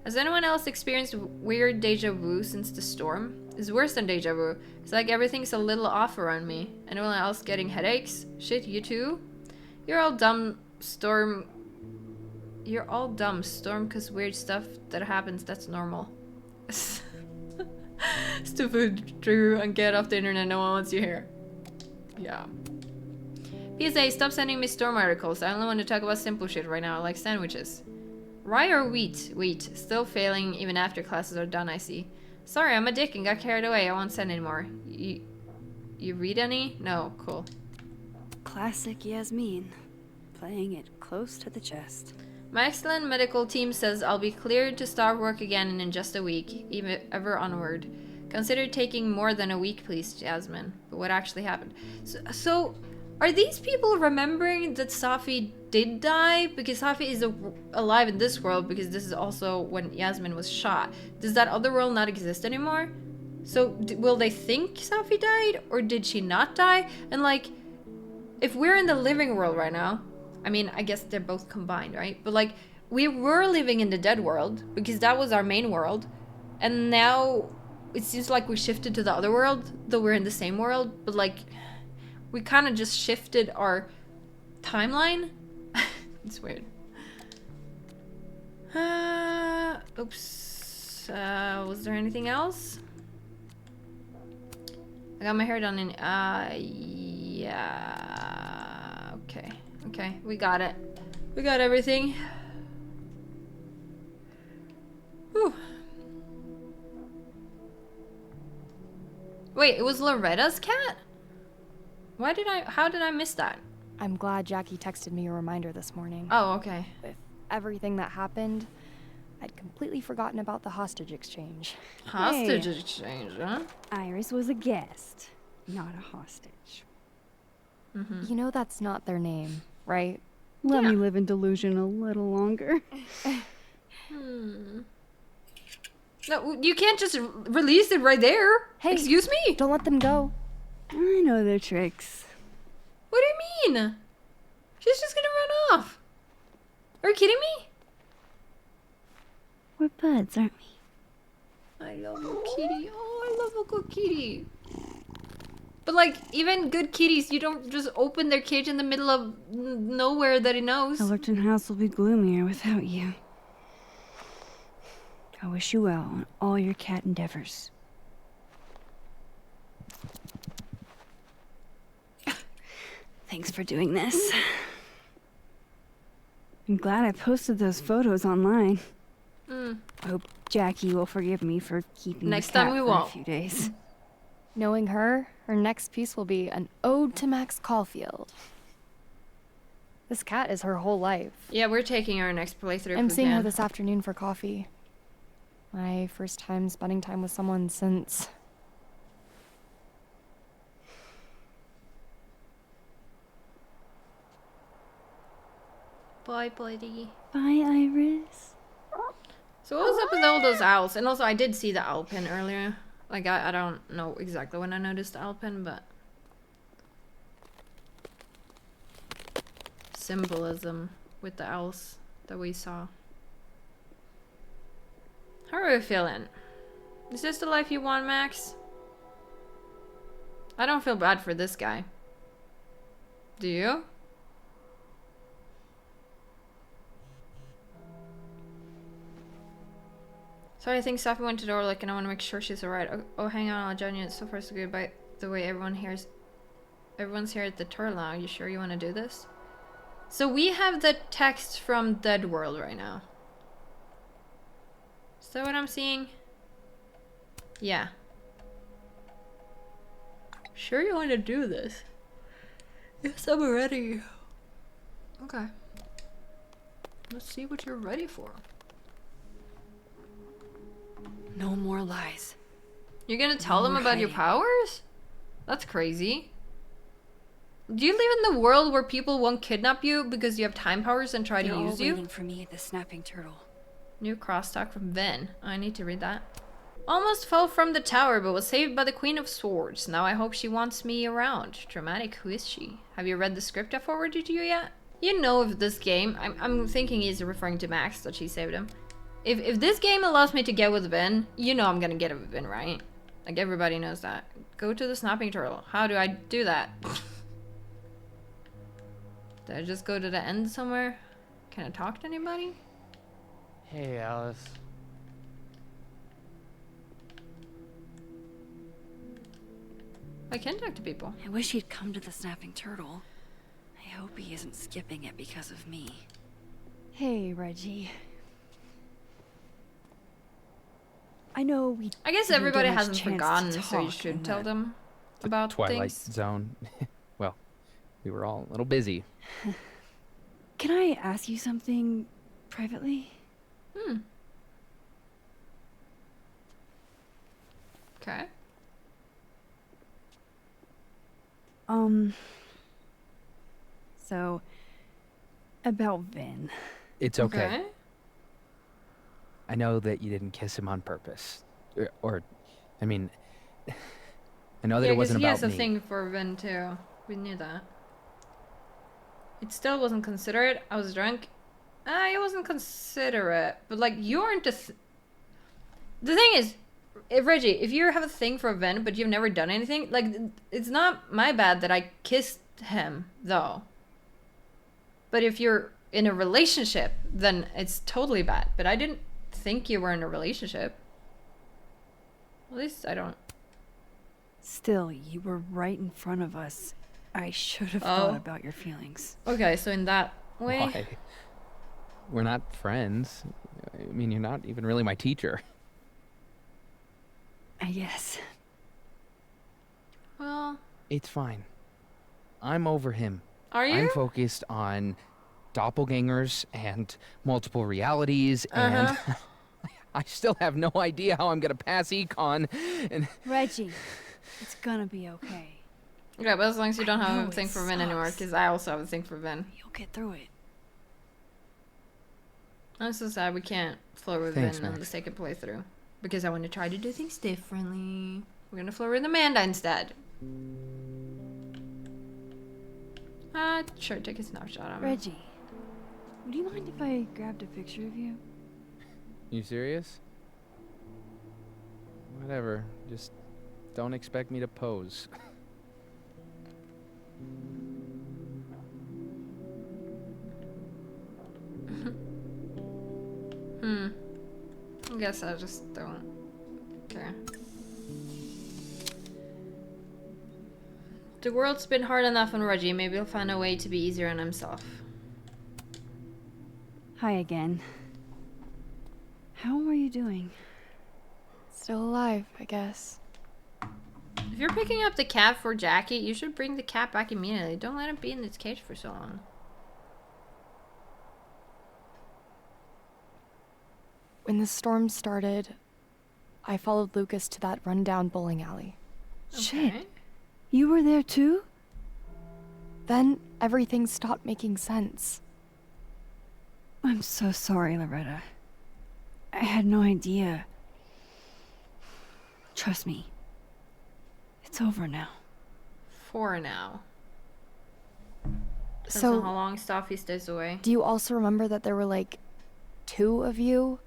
Has anyone else experienced weird deja vu since the storm? It's worse than deja vu. It's like everything's a little off around me. Anyone else getting headaches? Shit, you too? You're all dumb, Storm. You're all dumb, Storm, cause weird stuff that happens, that's normal. Stupid, true, and get off the internet, no one wants you here. Yeah. PSA, stop sending me Storm articles. I only want to talk about simple shit right now, like sandwiches. Rye or wheat? Wheat. Still failing even after classes are done, I see. Sorry, I'm a dick and got carried away. I won't send anymore. You read any? No, cool. Classic Yasmin. Playing it close to the chest. My excellent medical team says I'll be cleared to start work again in just a week, even ever onward. Consider taking more than a week, please, Jasmine. But what actually happened? So are these people remembering that Safi did die? Because Safi is alive in this world, because this is also when Yasmin was shot. Does that other world not exist anymore? So will they think Safi died, or did she not die? And like, if we're in the living world right now, I mean, I guess they're both combined, right? But like, we were living in the dead world, because that was our main world. And now it seems like we shifted to the other world, though we're in the same world. But like, we kind of just shifted our timeline. It's weird. Oops. Was there anything else? I got my hair done in, yeah. Okay, we got it. We got everything. Whew. Wait, it was Loretta's cat? How did I miss that? I'm glad Jackie texted me a reminder this morning. Oh, okay. With everything that happened, I'd completely forgotten about the hostage exchange. Hostage exchange, huh? Iris was a guest, not a hostage. Mm-hmm. You know that's not their name, right? Let me live in delusion a little longer. No, you can't just release it right there. Hey, excuse me. Don't let them go. I know their tricks. What do you mean? She's just gonna run off. Are you kidding me? We're buds, aren't we? I love you, kitty. Oh, I love a good kitty. But like, even good kitties, you don't just open their cage in the middle of nowhere that it knows. Ellerton House will be gloomier without you. I wish you well on all your cat endeavors. Thanks for doing this. I'm glad I posted those photos online. I hope Jackie will forgive me for keeping Next the cat time we for won't. a few days. Knowing her, her next piece will be an ode to Max Caulfield. This cat is her whole life. Yeah, we're taking our next playthrough. I'm if we seeing her can. this afternoon for coffee. My first time spending time with someone since... Bye, buddy. Bye, Iris. So what was up with all those owls? And also, I did see the owl pin earlier. Like, I don't know exactly when I noticed the owl pin, but... symbolism with the owls that we saw. How are we feeling? Is this the life you want, Max? I don't feel bad for this guy. Do you? Sorry, I think Safi went to the door, like, and I want to make sure she's alright. Oh, hang on, I'll join you. So far, so good. By the way, everyone's here at the turtle now. You sure you want to do this? So we have the text from Dead World right now. Is that what I'm seeing? Yeah. Sure you want to do this? Yes, I'm ready. Okay. Let's see what you're ready for. No more lies. You're gonna tell them about your powers? That's crazy. Do you live in the world where people won't kidnap you because you have time powers and try to They're all use you? waiting for me at the Snapping Turtle. New crosstalk from Ven. I need to read that. Almost fell from the tower, but was saved by the Queen of Swords. Now I hope she wants me around. Dramatic, who is she? Have you read the script I forwarded to you yet? You know, if this game, I'm thinking he's referring to Max, that she saved him. If this game allows me to get with Ven, you know I'm gonna get it with Ven, right? Like, everybody knows that. Go to the Snapping Turtle. How do I do that? Did I just go to the end somewhere? Can I talk to anybody? Hey, Alice. I can talk to people. I wish he'd come to the Snapping Turtle. I hope he isn't skipping it because of me. Hey, Reggie. I know we. I guess didn't everybody get much hasn't chance to forgotten, so you talk should in tell that- them about Twilight things. Zone. Well, we were all a little busy. Can I ask you something privately? Okay. So, about Vin. It's okay. I know that you didn't kiss him on purpose. Or I mean, I know that Yeah, it wasn't he about has a me. thing for Vin too. We knew that. It still wasn't considerate. I was drunk. It wasn't considerate. But like, you aren't the thing is, Reggie, if you have a thing for Vin, but you've never done anything, like, it's not my bad that I kissed him, though. But if you're in a relationship, then it's totally bad. But I didn't think you were in a relationship. At least I don't. Still, you were right in front of us. I should have thought about your feelings. Okay, so in that way. Why? We're not friends. I mean, you're not even really my teacher. I guess. Well, It's fine. I'm over him. are you? I'm focused on doppelgangers and multiple realities, and I still have no idea how I'm gonna pass econ. And Reggie, it's gonna be okay. Okay, but as long as you don't I have know a thing it for Vin anymore, sucks. because I also have a thing for Vin. You'll get through it. I'm so sad we can't flow with Thanks, Vin on the Max. second playthrough. Because I want to try to do things differently. We're gonna flow with Amanda instead. Sure, take a snapshot of me. Reggie, would you mind if I grabbed a picture of you? You serious? Whatever. Just don't expect me to pose. I guess I just don't care. The world's been hard enough on Reggie. Maybe he'll find a way to be easier on himself. Hi again. How are you doing? Still alive, I guess. If you're picking up the cat for Jackie, you should bring the cat back immediately. Don't let it be in its cage for so long. When the storm started, I followed Lucas to that rundown bowling alley. Shit. You were there too? Then everything stopped making sense. I'm so sorry, Loretta. I had no idea. Trust me. It's over now. For now. Depends So, on how long Staffy stays away. do you also remember that there were like 2 of you?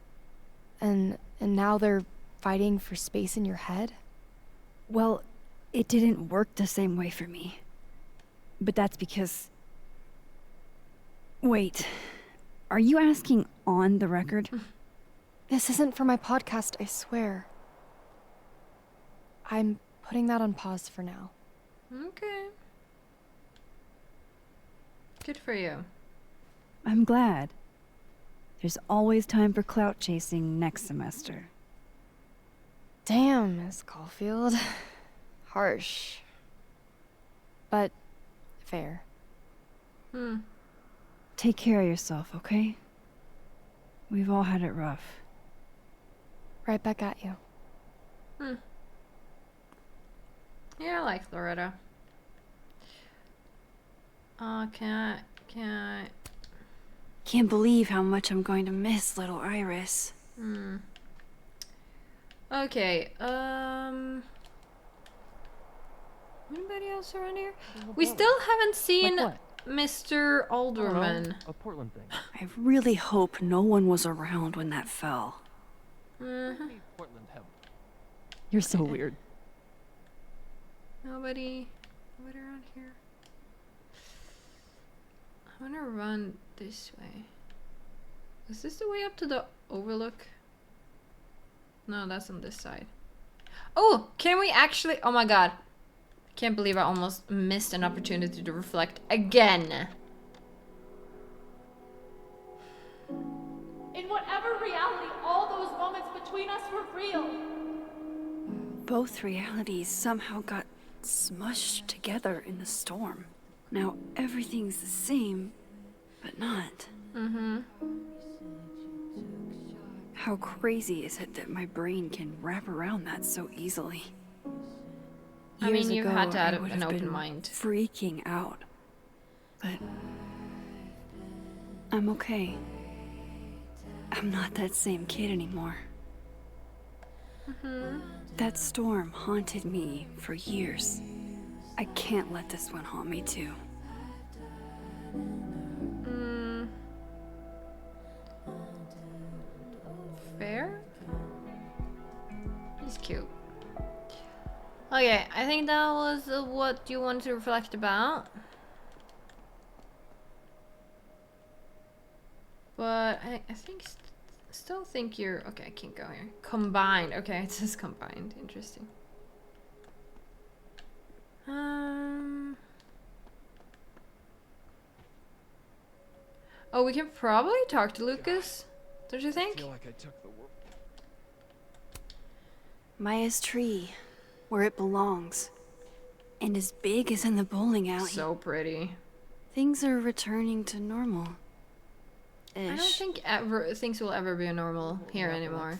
And now they're fighting for space in your head? Well, it didn't work the same way for me. But that's because... Wait. Are you asking on the record? This isn't for my podcast, I swear. I'm putting that on pause for now. Okay. Good for you. I'm glad. There's always time for clout chasing next semester. Damn, Miss Caulfield. Harsh. But fair. Take care of yourself, okay? We've all had it rough. Right back at you. Yeah, I like Loretta. Can I... Can't believe how much I'm going to miss little Iris. Okay, anybody else around here? We still haven't seen Mr. Alderman. A Portland thing. I really hope no one was around when that fell. Portland have. You're so weird. Nobody around here. I wanna run this way. Is this the way up to the overlook? No, that's on this side. Oh, can we actually? Oh my god. Can't believe I almost missed an opportunity to reflect again. In whatever reality, all those moments between us were real. Both realities somehow got smushed together in the storm. Now everything's the same, but not. How crazy is it that my brain can wrap around that so easily? I mean, Years you ago, had to I have would an have open been mind. freaking out. But I'm okay. I'm not that same kid anymore. That storm haunted me for years. I can't let this one haunt me too. Fair? He's cute. Okay, I think that was what you wanted to reflect about. But I think still think you're okay. I can't go here. Combined. Okay, it says combined. Interesting. Oh, we can probably talk to Lucas. Don't you think? I feel like I took the world. Maya's tree, where it belongs, and as big as in the bowling alley. So pretty. Things are returning to normal. I don't think things will ever be normal here anymore.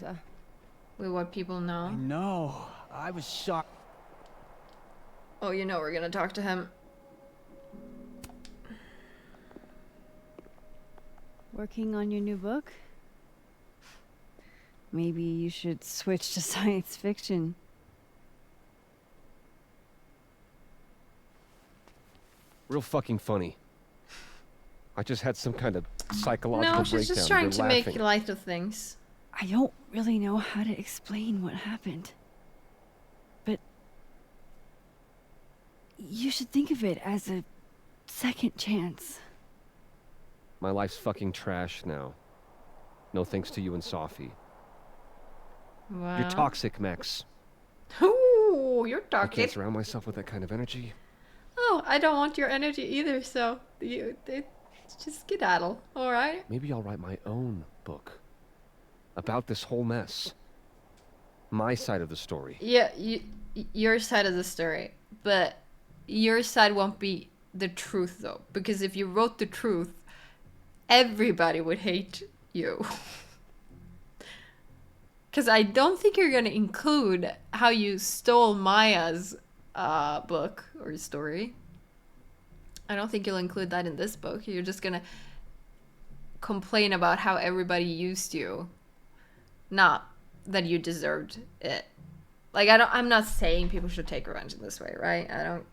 With what people know. No, I was shocked. Oh, you know we're gonna talk to him. Working on your new book? Maybe you should switch to science fiction. Real fucking funny. I just had some kind of psychological No, breakdown. she's just trying You're to laughing. make light of things. I don't really know how to explain what happened. But you should think of it as a second chance. My life's fucking trash now. No thanks to you and Sophie. Wow. You're toxic, Max. Ooh, you're I toxic. can't surround myself with that kind of energy. Oh, I don't want your energy either, so just skedaddle, alright? Maybe I'll write my own book. About this whole mess. My side of the story. Yeah, your side of the story. But your side won't be the truth, though. Because if you wrote the truth, everybody would hate you. Because I don't think you're going to include how you stole Maya's book or story. I don't think you'll include that in this book. You're just going to complain about how everybody used you. Not that you deserved it. Like, I'm not saying people should take revenge in this way, right? I don't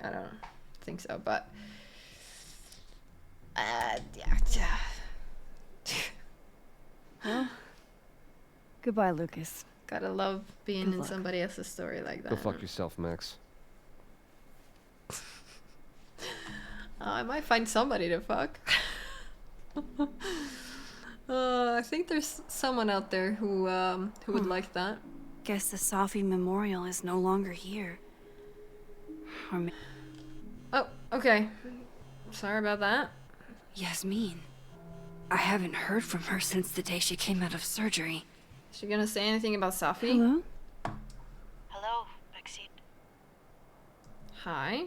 think so, but yeah. Well, goodbye, Lucas. Gotta love being Good in luck. somebody else's story like that. Go fuck yourself, Max. I might find somebody to fuck. I think there's someone out there who would like that. Guess the Sophie Memorial is no longer here. Or Oh, okay. Sorry about that. Yasmin. I haven't heard from her since the day she came out of surgery. Is she gonna say anything about Sophie? Hello? Hello, Maxine. Hi.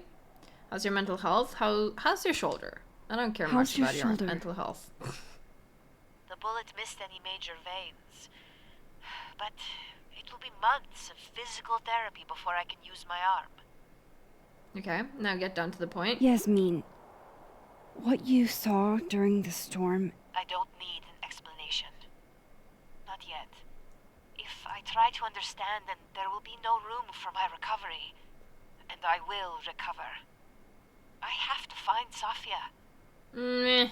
How's your mental health? How's your shoulder? I don't care How's much your about shoulder? your mental health. The bullet missed any major veins. But it will be months of physical therapy before I can use my arm. Okay, now get down to the point. Yasmin, what you saw during the storm, I don't need an explanation. Not yet. If I try to understand, then there will be no room for my recovery. And I will recover. I have to find Safia. Meh.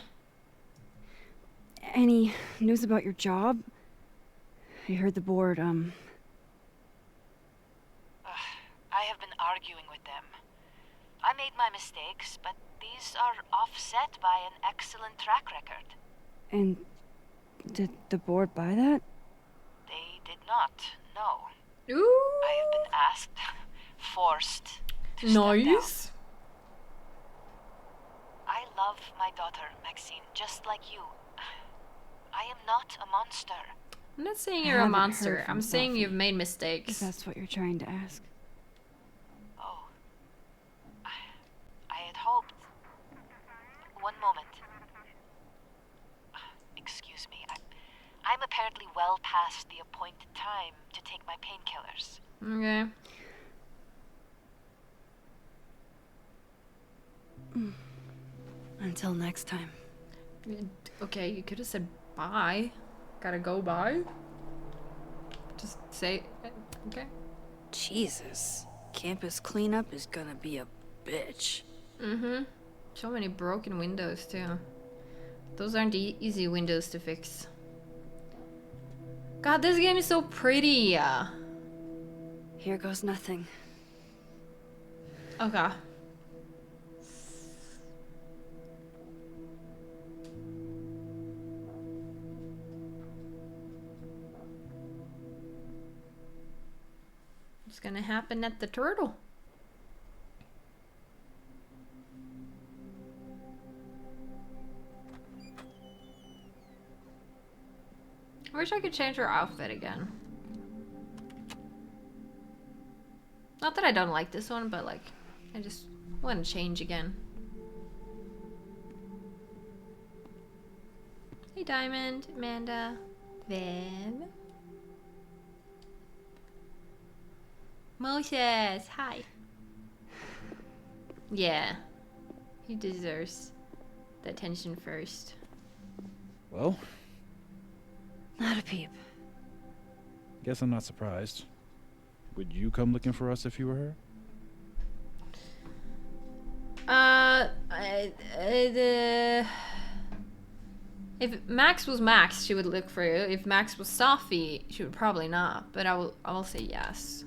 any news about your job? I heard the board, I have been arguing with them. I made my mistakes, but these are offset by an excellent track record. and did the board buy that? They did not, no. Ooh. I have been asked, forced to step down. Nice. I love my daughter, Maxine, just like you. I am not a monster. I'm not saying I you're a haven't monster. heard from I'm saying Sophie. you've made If mistakes. that's what you're trying to ask. Oh. I had hoped. One moment. Excuse me. I'm apparently well past the appointed time to take my painkillers. Okay. Until next time. Okay, you could have said bye. Gotta go bye. Just say, okay. Jesus. Campus cleanup is gonna be a bitch. Mm-hmm. So many broken windows, too. Those aren't easy windows to fix. God, this game is so pretty. Here goes nothing. Okay. What's gonna happen at the turtle? I wish I could change her outfit again. Not that I don't like this one, but like, I just want to change again. Hey Diamond, Amanda, Viv. Moses, hi. Yeah, he deserves the attention first. Well, Not a peep. guess I'm not surprised. Would you come looking for us if you were her? If Max was Max, she would look for you. If Max was Sophie, she would probably not. But I will say yes.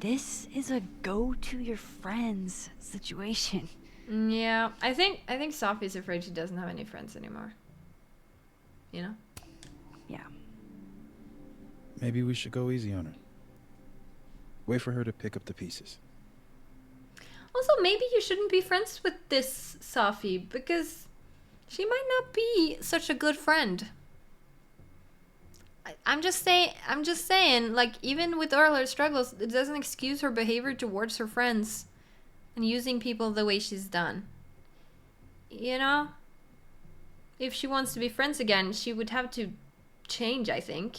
This is a go to your friends situation. Yeah, I think Sophie's afraid she doesn't have any friends anymore. You know? Yeah. Maybe we should go easy on her. Wait for her to pick up the pieces. Also, maybe you shouldn't be friends with this Sophie, because she might not be such a good friend. I'm just saying, like, even with all her struggles, it doesn't excuse her behavior towards her friends and using people the way she's done. You know? If she wants to be friends again, she would have to change, I think.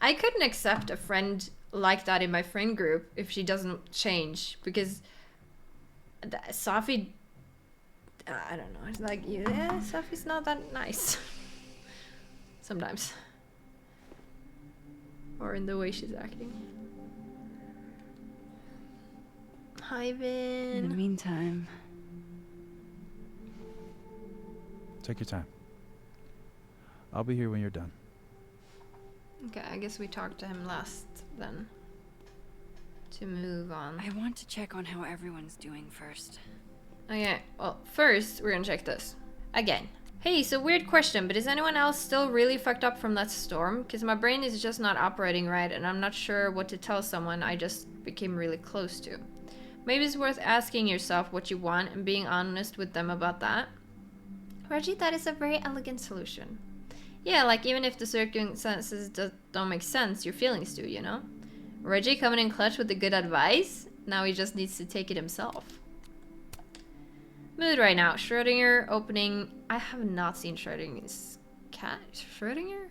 I couldn't accept a friend like that in my friend group if she doesn't change, because Sophie, I don't know, it's like, yeah, Sophie's not that nice. Sometimes. Or in the way she's acting. Hi, Vin. In the meantime... Take your time. I'll be here when you're done. Okay, I guess we talked to him last then. To move on. I want to check on how everyone's doing first. Okay, well, first we're gonna check this. Again. Hey, so weird question, but is anyone else still really fucked up from that storm? Because my brain is just not operating right, and I'm not sure what to tell someone I just became really close to. Maybe it's worth asking yourself what you want and being honest with them about that. Reggie, that is a very elegant solution. Yeah, like even if the circumstances don't make sense, your feelings do, you know? Reggie coming in clutch with the good advice? Now he just needs to take it himself. Mood right now. Schrödinger opening. I have not seen Schrödinger's cat. Schrödinger?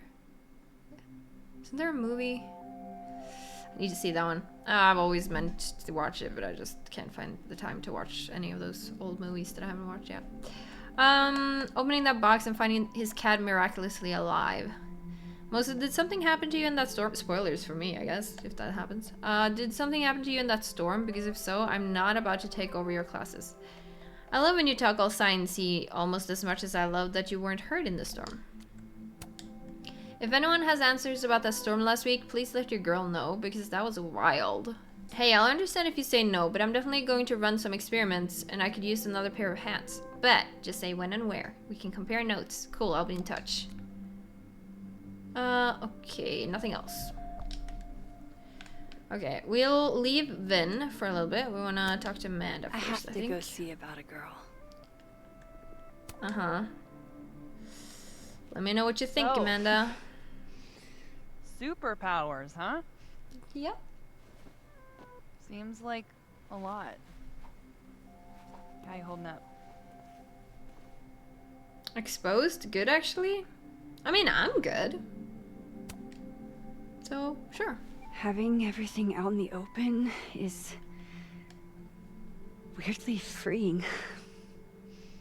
Isn't there a movie? I need to see that one. I've always meant to watch it, but I just can't find the time to watch any of those old movies that I haven't watched yet. Opening that box and finding his cat miraculously alive. Did something happen to you in that storm? Spoilers for me, I guess, if that happens. Did something happen to you in that storm? Because if so, I'm not about to take over your classes. I love when you talk all sciencey almost as much as I love that you weren't hurt in the storm. If anyone has answers about that storm last week, please let your girl know, because that was wild. Hey, I'll understand if you say no, but I'm definitely going to run some experiments, and I could use another pair of hands. But, just say when and where. We can compare notes. Cool, I'll be in touch. Okay, nothing else. Okay, we'll leave Vin for a little bit. We wanna talk to Amanda first, I have to think. go see about a girl. Uh-huh. Let me know what you think, So, Amanda. Superpowers, huh? Yep. Seems like a lot. How you holding up? Exposed? Good, actually? I mean, I'm good. So, sure. Having everything out in the open is weirdly freeing.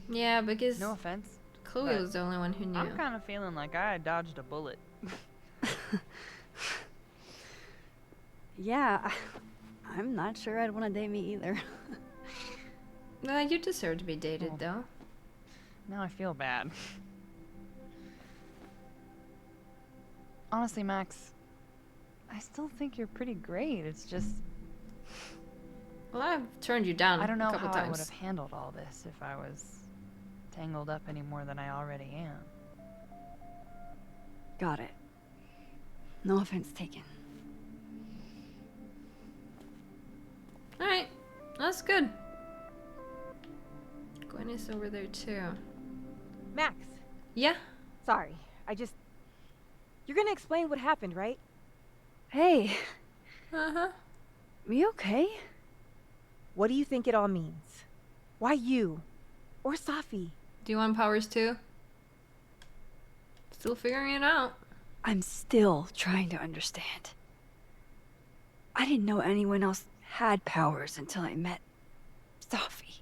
Yeah, because No offense, Chloe but was the only one who knew. I'm kind of feeling like I dodged a bullet. Yeah, I'm not sure I'd want to date me either. You deserve to be dated, though. Now I feel bad. Honestly, Max, I still think you're pretty great. It's just... Well, I've turned you down I don't know a couple how times. I would have handled all this if I was tangled up any more than I already am. Got it. No offense taken. Alright, that's good. Gwen is over there, too. Max. Yeah? Sorry, You're gonna explain what happened, right? Hey. Uh-huh. You okay? What do you think it all means? Why you? Or Safi? Do you want powers, too? Still figuring it out. I'm still trying to understand. I didn't know anyone else had powers until I met Safi.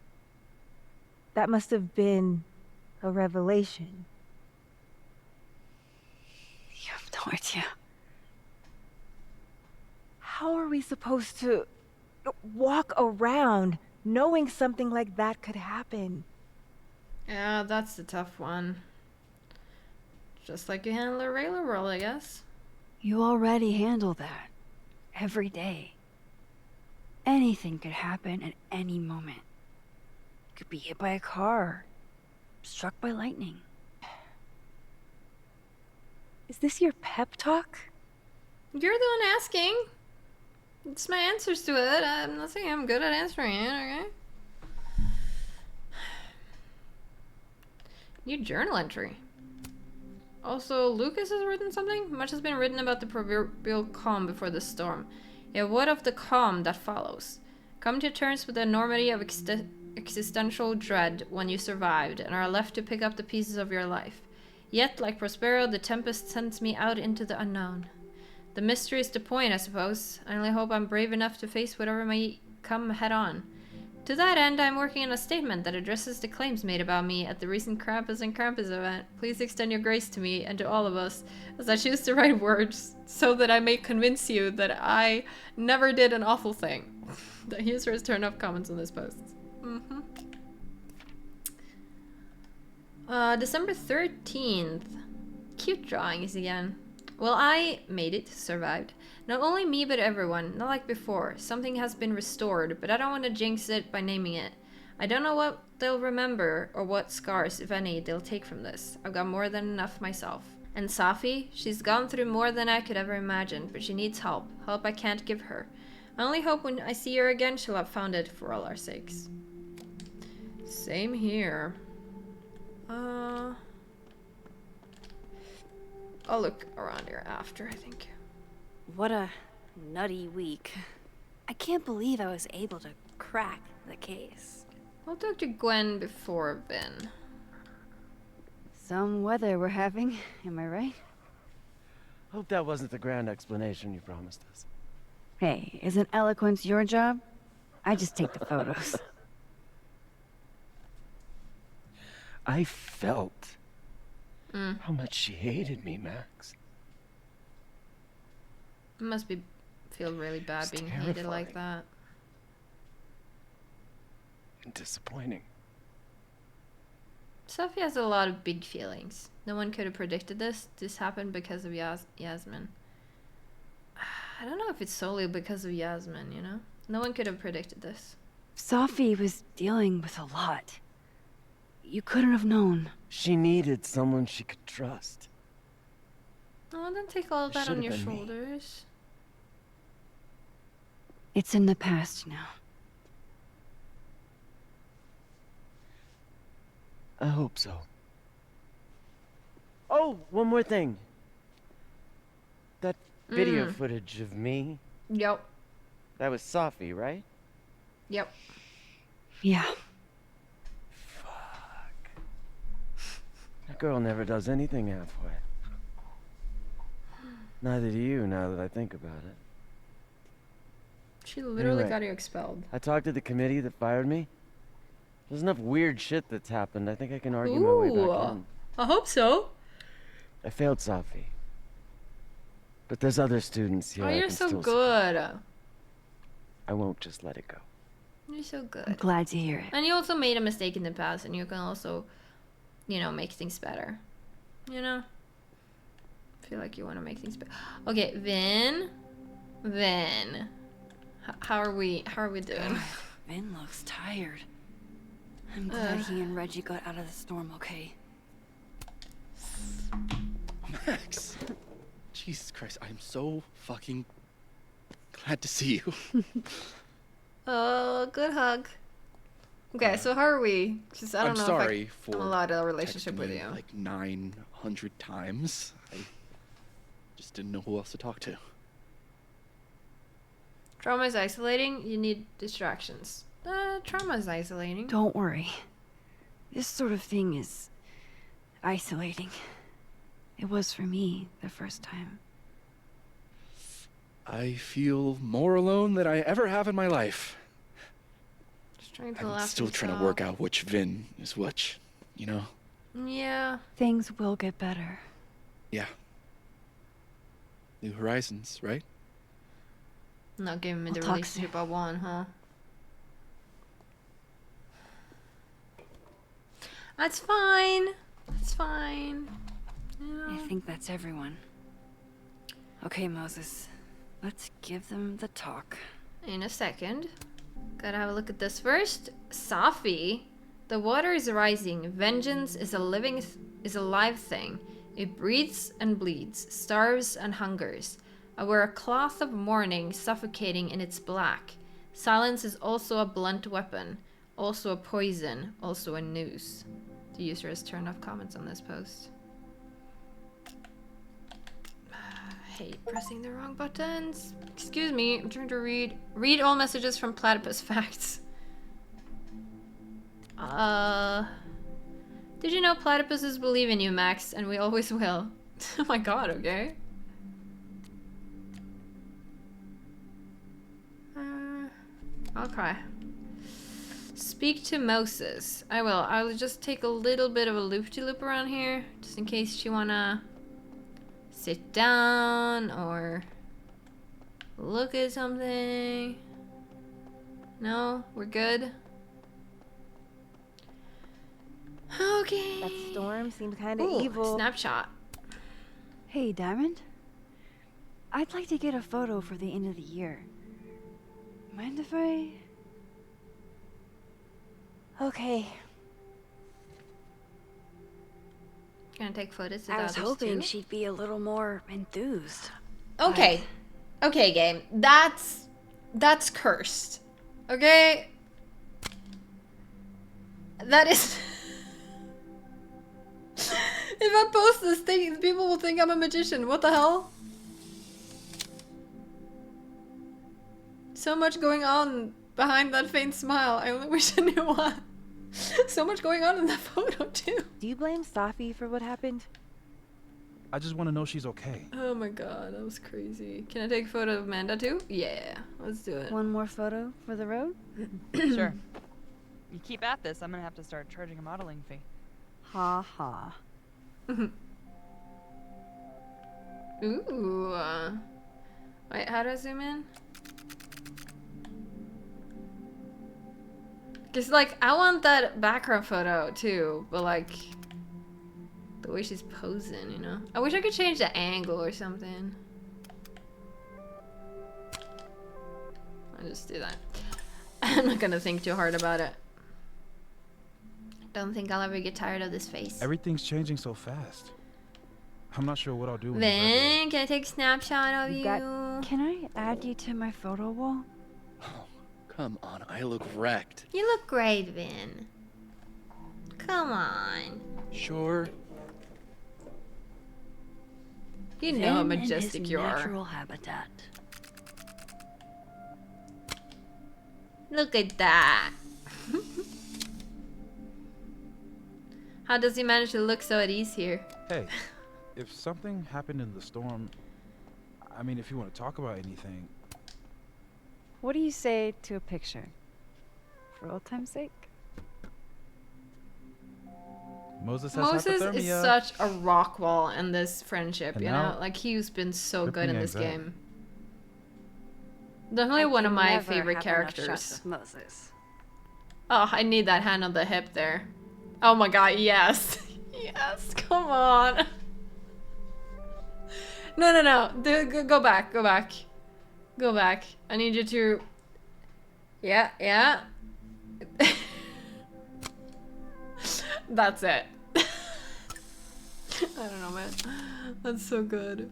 That must have been a revelation. You have no idea. How are we supposed to walk around knowing something like that could happen? Yeah, that's the tough one. Just like you handle a regular world, I guess. You already handle that. Every day. Anything could happen at any moment. You could be hit by a car. Struck by lightning. Is this your pep talk? You're the one asking. It's my answers to it. I'm not saying I'm good at answering it, okay? New journal entry. Also, Lucas has written something. Much has been written about the proverbial calm before the storm. Yet what of the calm that follows? Come to terms with the enormity of existential dread when you survived and are left to pick up the pieces of your life. Yet, like Prospero, the tempest sends me out into the unknown. The mystery is the point, I suppose. I only hope I'm brave enough to face whatever may come head on. To that end, I'm working on a statement that addresses the claims made about me at the recent Krampus and Krampus event. Please extend your grace to me and to all of us, as I choose the right words, so that I may convince you that I never did an awful thing. The user has turned off comments on this post. December 13th. Cute drawings again. Well, I made it, survived. Not only me, but everyone. Not like before. Something has been restored, but I don't want to jinx it by naming it. I don't know what they'll remember, or what scars, if any, they'll take from this. I've got more than enough myself. And Safi? She's gone through more than I could ever imagine, but she needs help. Help I can't give her. I only hope when I see her again, she'll have found it for all our sakes. Same here. I'll look around here after, I think. What a nutty week. I can't believe I was able to crack the case. I'll talk to Gwen before Ben. Some weather we're having, am I right? Hope that wasn't the grand explanation you promised us. Hey, isn't eloquence your job? I just take the photos. I felt how much she hated me, Max. It must feel really bad being hated like that. And disappointing. Sophie has a lot of big feelings. No one could have predicted this. This happened because of Yasmin. I don't know if it's solely because of Yasmin, you know? No one could have predicted this. Sophie was dealing with a lot. You couldn't have known. She needed someone she could trust. Oh, don't take all of that on your shoulders. It's in the past now. I hope so. Oh, one more thing. That video footage of me. Yep. That was Safi, right? Yep. Yeah. That girl never does anything halfway. Neither do you, now that I think about it. She literally Anyway, got you expelled. I talked to the committee that fired me. There's enough weird shit that's happened. I think I can argue my way back in. I hope so. I failed Safi. But there's other students here. Oh, I you're can so still good. I won't just let it go. You're so good. I'm glad to hear it. And you also made a mistake in the past, and you can also, you know, make things better. You know? I feel like you want to make things better. Okay, Vin. How are we doing? Vin looks tired. I'm glad he and Reggie got out of the storm okay. Max. Jesus Christ, I'm so fucking glad to see you. Oh, good hug. Okay, so how are we? Just I don't know sorry if for I'm allowed a relationship with texting you. like 900 times. I just didn't know who else to talk to. Trauma is isolating. You need distractions. Trauma is isolating. Don't worry. This sort of thing is isolating. It was for me the first time. I feel more alone than I ever have in my life. Just trying to I'm laugh still trying to work out which Vin is which, you know? Yeah. Things will get better. Yeah. New Horizons, right? Not giving me We'll the talk relationship I want, huh? That's fine. It's fine. I think that's everyone. Okay, Moses. Let's give them the talk. In a second. Gotta have a look at this first. Safi. The water is rising. Vengeance is a live thing. It breathes and bleeds, starves and hungers. I wear a cloth of mourning, suffocating in its black. Silence is also a blunt weapon, also a poison, also a noose. The user has turned off comments on this post. Hate pressing the wrong buttons. Excuse me, I'm trying to read. Read all messages from Platypus Facts. Did you know platypuses believe in you, Max, and we always will? Oh my god, okay. Okay. Speak to Moses. I will. I'll just take a little bit of a loop-de-loop around here, just in case you wanna sit down or look at something. No? We're good? Okay. That storm seemed kind of Ooh, evil. Snapshot. Hey, Diamond. I'd like to get a photo for the end of the year. Mind if I... Okay. Gonna take photos of I was others hoping too? she'd be a little more enthused. Okay. Okay, game. That's cursed. Okay? That is... If I post this thing, people will think I'm a magician. What the hell? So much going on behind that faint smile. I only wish I knew what. So much going on in that photo, too. Do you blame Safi for what happened? I just want to know she's okay. Oh my god, that was crazy. Can I take a photo of Amanda, too? Yeah, let's do it. One more photo for the road? Sure. You keep at this, I'm gonna have to start charging a modeling fee. Ha ha. Ooh. Wait, how do I zoom in? Cause like, I want that background photo too, but like, the way she's posing, you know? I wish I could change the angle or something. I'll just do that. I'm not gonna think too hard about it. Don't think I'll ever get tired of this face. Everything's changing so fast. I'm not sure what I'll do when Then, can I take a snapshot of you? Can I add you to my photo wall? Come on, I look wrecked. You look great, Vin. Come on. Sure. You know how Vin majestic in his you are. natural habitat. Look at that. How does he manage to look so at ease here? Hey, if something happened in the storm, I mean, if you want to talk about anything. What do you say to a picture? For old time's sake? Moses has Moses hypothermia. is such a rock wall in this friendship, And you now, know? Like, he's been so good crippling in this anxiety. game. Definitely one of can my never favorite have enough shots characters. of Moses. Oh, I need that hand on the hip there. Oh my god, yes. Yes, come on. No. Go back. Go back. I need you to... Yeah. That's it. I don't know, man. That's so good.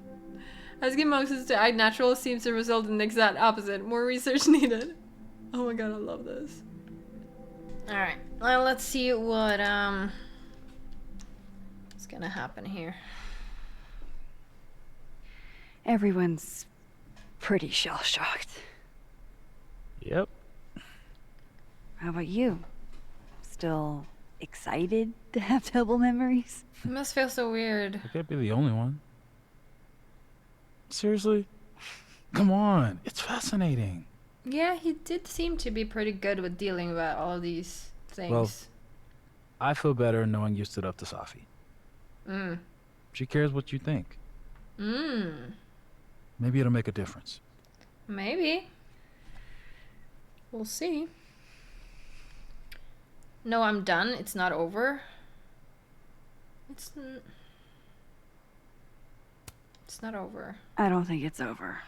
Asking Moses to act natural seems to result in the exact opposite. More research needed. Oh my god, I love this. Alright, well, let's see what's gonna happen here. Everyone's pretty shell-shocked. Yep. How about you? Still excited to have double memories? It must feel so weird. I can't be the only one. Seriously? Come on, it's fascinating. Yeah, he did seem to be pretty good with dealing with all of these things. Well, I feel better knowing you stood up to Safi. She cares what you think. Maybe it'll make a difference. Maybe. We'll see. No, I'm done. It's not over. It's not over. I don't think it's over.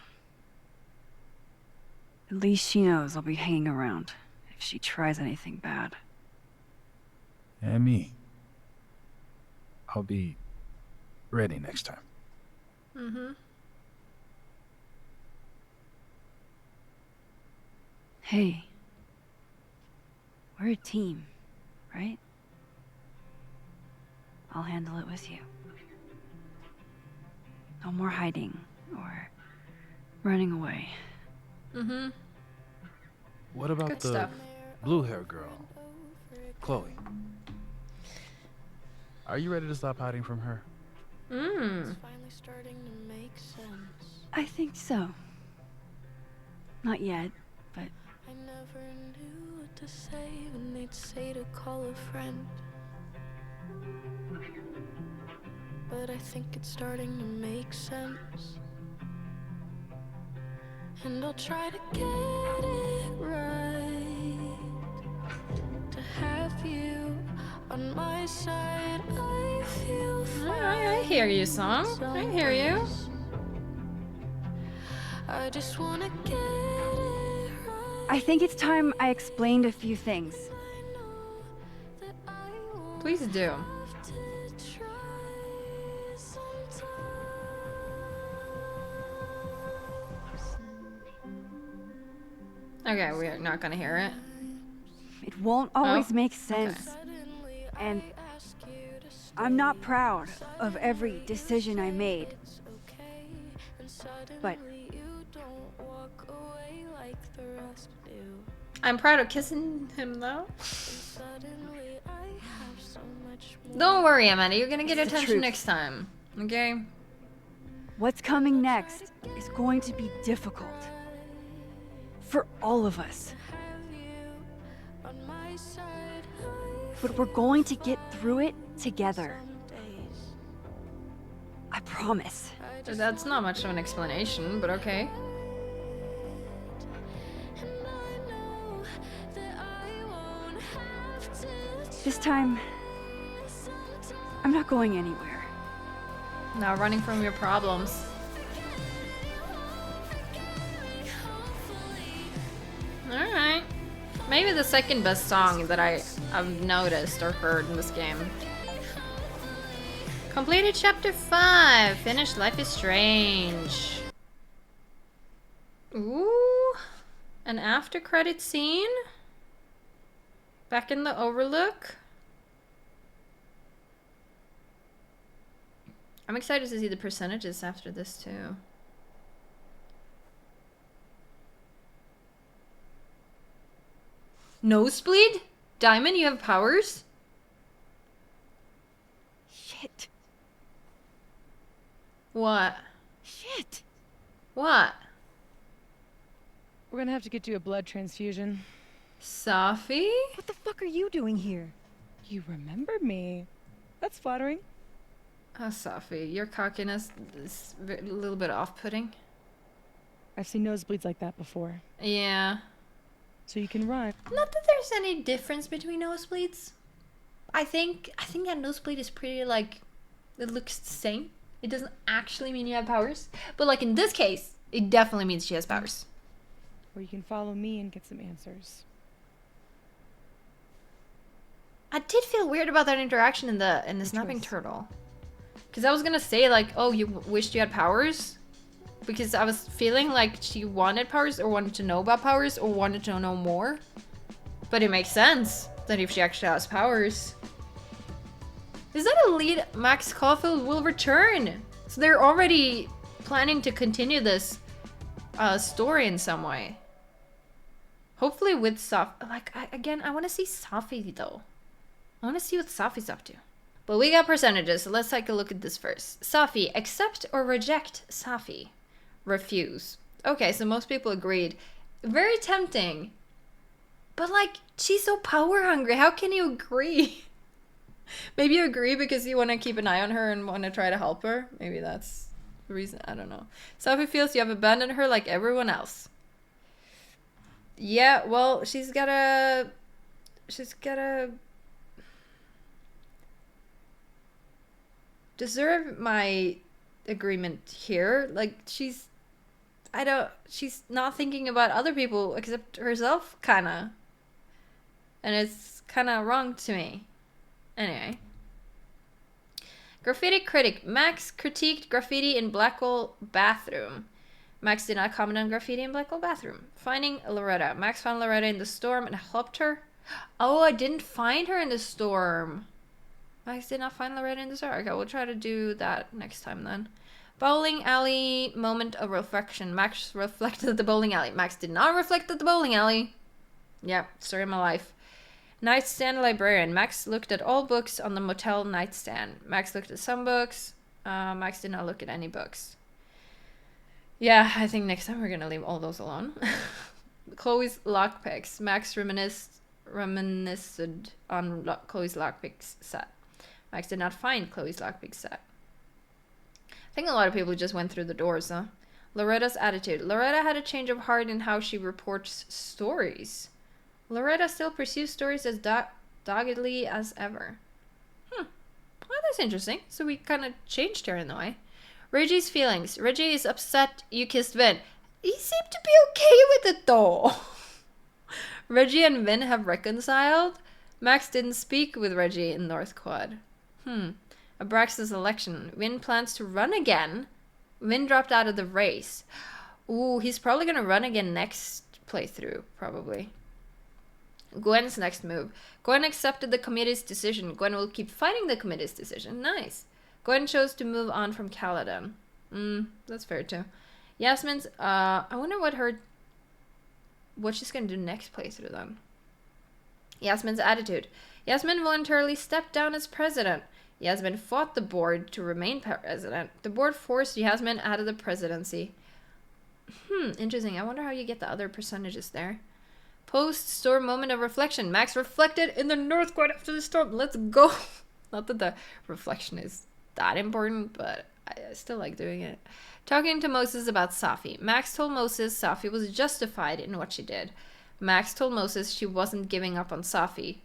At least she knows I'll be hanging around if she tries anything bad. And me. I'll be ready next time. Mm-hmm. Hey. We're a team, right? I'll handle it with you. No more hiding or running away. Mm-hmm. What about Good the stuff. blue-haired girl, Chloe? Are you ready to stop hiding from her? Mm. I think so. Not yet, but I never knew what to say when they'd say to call a friend. But I think it's starting to make sense. And I'll try to get it right. To have you on my side, I feel fine. I hear you, song. I hear you. I just wanna get it. I think it's time I explained a few things. Please do. Okay, we're not gonna hear it. It won't always make sense. And I'm not proud of every decision I made. But I'm proud of kissing him though. Don't worry, Amanda, you're gonna get It's the attention truth. next time. Okay? what's coming next is going to be difficult. For all of us. But we're going to get through it together. I promise. That's not much of an explanation, but okay. This time, I'm not going anywhere. Not running from your problems. Alright. Maybe the second best song that I've noticed or heard in this game. Completed chapter 5. Finished Life is Strange. Ooh. An after credit scene. Back in the Overlook. I'm excited to see the percentages after this too. Nosebleed? Diamond, you have powers? Shit. What? Shit. What? We're gonna have to get you a blood transfusion. Safi? What the fuck are you doing here? You remember me. That's flattering. Oh, Safi, your cockiness is a little bit off-putting. I've seen nosebleeds like that before. Yeah. So you can run. Not that there's any difference between nosebleeds. I think that nosebleed is pretty, like, it looks the same. It doesn't actually mean you have powers. But, like, in this case, it definitely means she has powers. Or you can follow me and get some answers. I did feel weird about that interaction in the snapping turtle. Because I was gonna say, like, oh, you wished you had powers? Because I was feeling like she wanted powers or wanted to know about powers or wanted to know more. But it makes sense that if she actually has powers. Is that a lead? Max Caulfield will return. So they're already planning to continue this story in some way. Hopefully with Safi. Like, I want to see Safi though. I want to see what Safi's up to. But we got percentages, so let's take a look at this first. Safi, accept or reject Safi? Refuse. Okay, so most people agreed. Very tempting. But like, she's so power hungry. How can you agree? Maybe you agree because you want to keep an eye on her and want to try to help her. Maybe that's the reason. I don't know. Safi feels you have abandoned her like everyone else. Yeah, well, she's gotta deserve my agreement here. Like, she's not thinking about other people except herself, kinda. And it's kinda wrong to me. Anyway. Graffiti critic. Max critiqued graffiti in Blackwell bathroom. Max did not comment on graffiti in Blackwell bathroom. Finding Loretta. Max found Loretta in the storm and helped her. Oh, I didn't find her in the storm. Max did not find Loretta in the storm. Okay, we'll try to do that next time then. Bowling alley moment of reflection. Max reflected at the bowling alley. Max did not reflect at the bowling alley. Yeah, story of my life. Nightstand librarian. Max looked at all books on the motel nightstand. Max looked at some books. Max did not look at any books. Yeah, I think next time we're gonna leave all those alone. Chloe's lockpicks. Max reminisced on Chloe's lockpicks set. Max did not find Chloe's lockpick set. I think a lot of people just went through the doors, huh? Loretta's attitude. Loretta had a change of heart in how she reports stories. Loretta still pursues stories as doggedly as ever. Well, that's interesting. So we kind of changed her in a way. Reggie's feelings. Reggie is upset you kissed Vin. He seemed to be okay with it though. Reggie and Vin have reconciled. Max didn't speak with Reggie in North Quad. Abraxas election. Vin plans to run again. Vin dropped out of the race. Ooh, he's probably gonna run again next playthrough, probably. Gwen's next move. Gwen accepted the committee's decision. Gwen will keep fighting the committee's decision. Nice. Gwen chose to move on from Kaladin. That's fair too. Yasmin's, I wonder what she's gonna do next playthrough then. Yasmin's attitude. Yasmin voluntarily stepped down as president. Yasmin fought the board to remain president. The board forced Yasmin out of the presidency. Interesting. I wonder how you get the other percentages there. Post-storm moment of reflection. Max reflected in the North Quad after the storm. Let's go. Not that the reflection is that important, but I still like doing it. Talking to Moses about Safi. Max told Moses Safi was justified in what she did. Max told Moses she wasn't giving up on Safi.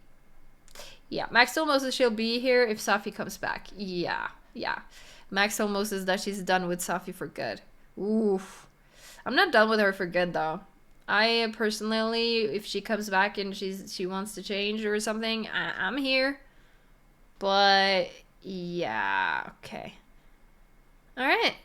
Yeah, Max told Moses she'll be here if Safi comes back. Yeah. Max told Moses that she's done with Safi for good. Oof. I'm not done with her for good though. I personally, if she comes back and she wants to change or something, I'm here. But yeah, okay. Alright.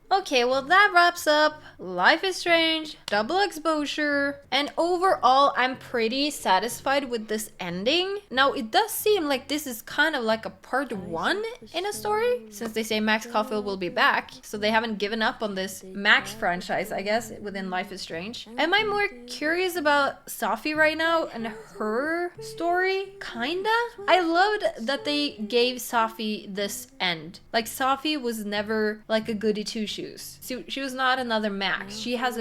Okay, well that wraps up Life is Strange, Double Exposure, and overall I'm pretty satisfied with this ending. Now it does seem like this is kind of like a part 1 in a story, since they say Max Caulfield will be back, so they haven't given up on this Max franchise, I guess, within Life is Strange. Am I more curious about Safi right now and her story? Kinda. I loved that they gave Safi this end. Like Safi was never like a goody two-shoes. She was not another Max. She has